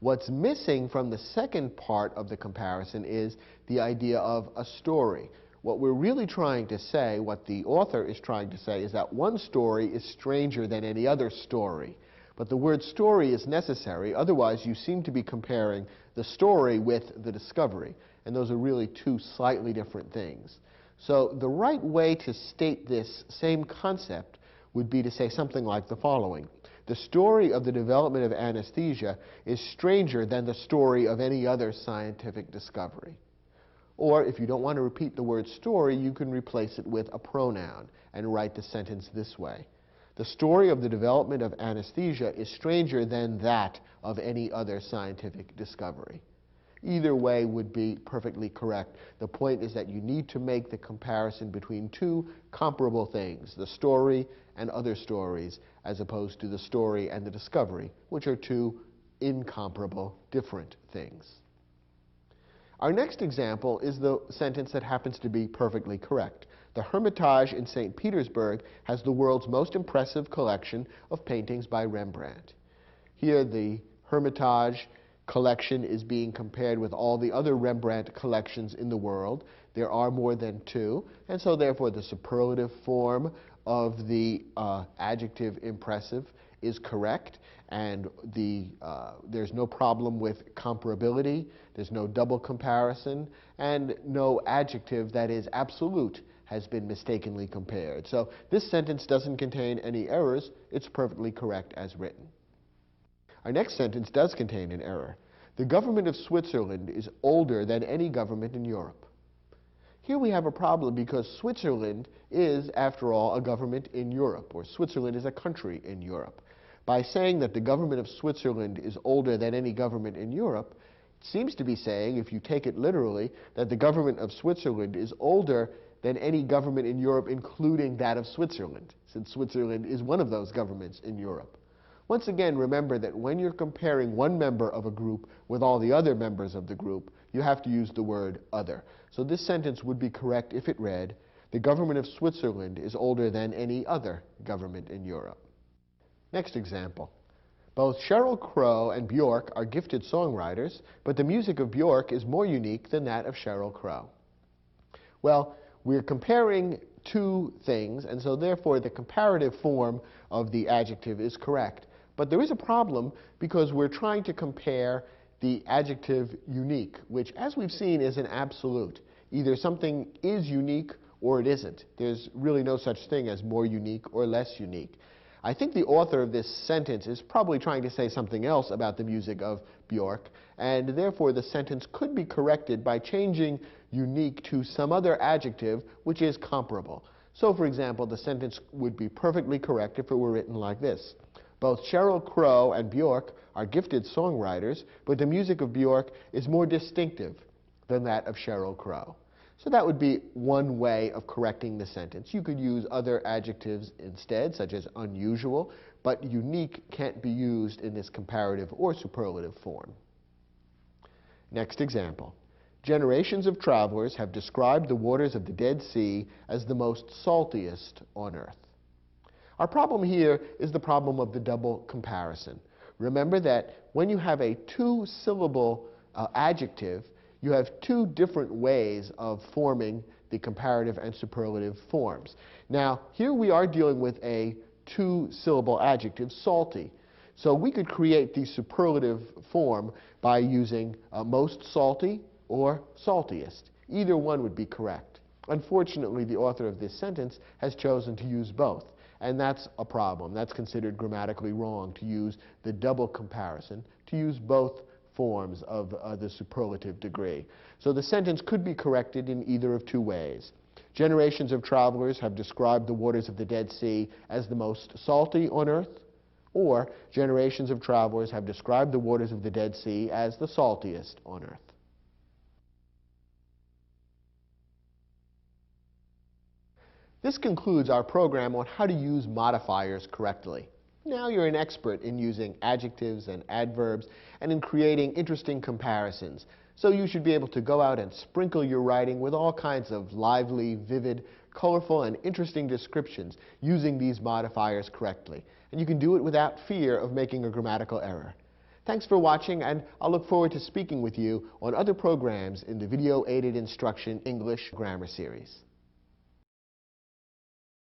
What's missing from the second part of the comparison is the idea of a story. What we're really trying to say, what the author is trying to say, is that one story is stranger than any other story. But the word story is necessary, otherwise you seem to be comparing the story with the discovery. And those are really two slightly different things. So the right way to state this same concept would be to say something like the following. The story of the development of anesthesia is stranger than the story of any other scientific discovery. Or if you don't want to repeat the word story, you can replace it with a pronoun and write the sentence this way. The story of the development of anesthesia is stranger than that of any other scientific discovery. Either way would be perfectly correct. The point is that you need to make the comparison between two comparable things, the story and other stories, as opposed to the story and the discovery, which are two incomparable, different things. Our next example is the sentence that happens to be perfectly correct. The Hermitage in St. Petersburg has the world's most impressive collection of paintings by Rembrandt. Here the Hermitage collection is being compared with all the other Rembrandt collections in the world. There are more than two, and so therefore the superlative form of the adjective impressive is correct, and there's no problem with comparability, there's no double comparison, and no adjective that is absolute has been mistakenly compared. So this sentence doesn't contain any errors, it's perfectly correct as written. Our next sentence does contain an error. The government of Switzerland is older than any government in Europe. Here we have a problem because Switzerland is, after all, a government in Europe, or Switzerland is a country in Europe. By saying that the government of Switzerland is older than any government in Europe, it seems to be saying, if you take it literally, that the government of Switzerland is older than any government in Europe, including that of Switzerland, since Switzerland is one of those governments in Europe. Once again, remember that when you're comparing one member of a group with all the other members of the group, you have to use the word other. So this sentence would be correct if it read, the government of Switzerland is older than any other government in Europe. Next example. Both Sheryl Crow and Bjork are gifted songwriters, but the music of Bjork is more unique than that of Sheryl Crow. Well, we're comparing two things, and so therefore the comparative form of the adjective is correct. But there is a problem because we're trying to compare the adjective unique, which, as we've seen, is an absolute. Either something is unique or it isn't. There's really no such thing as more unique or less unique. I think the author of this sentence is probably trying to say something else about the music of Bjork, and therefore the sentence could be corrected by changing unique to some other adjective which is comparable. So, for example, the sentence would be perfectly correct if it were written like this. Both Sheryl Crow and Bjork are gifted songwriters, but the music of Bjork is more distinctive than that of Sheryl Crow. So that would be one way of correcting the sentence. You could use other adjectives instead, such as unusual, but unique can't be used in this comparative or superlative form. Next example. Generations of travelers have described the waters of the Dead Sea as the most saltiest on earth. Our problem here is the problem of the double comparison. Remember that when you have a two-syllable adjective, you have two different ways of forming the comparative and superlative forms. Now, here we are dealing with a two-syllable adjective, salty. So we could create the superlative form by using most salty or saltiest. Either one would be correct. Unfortunately, the author of this sentence has chosen to use both. And that's a problem. That's considered grammatically wrong to use the double comparison, to use both forms of the superlative degree. So the sentence could be corrected in either of two ways. Generations of travelers have described the waters of the Dead Sea as the most salty on earth, or generations of travelers have described the waters of the Dead Sea as the saltiest on earth. This concludes our program on how to use modifiers correctly. Now you're an expert in using adjectives and adverbs and in creating interesting comparisons. So you should be able to go out and sprinkle your writing with all kinds of lively, vivid, colorful, and interesting descriptions using these modifiers correctly. And you can do it without fear of making a grammatical error. Thanks for watching, and I'll look forward to speaking with you on other programs in the Video Aided Instruction English Grammar Series.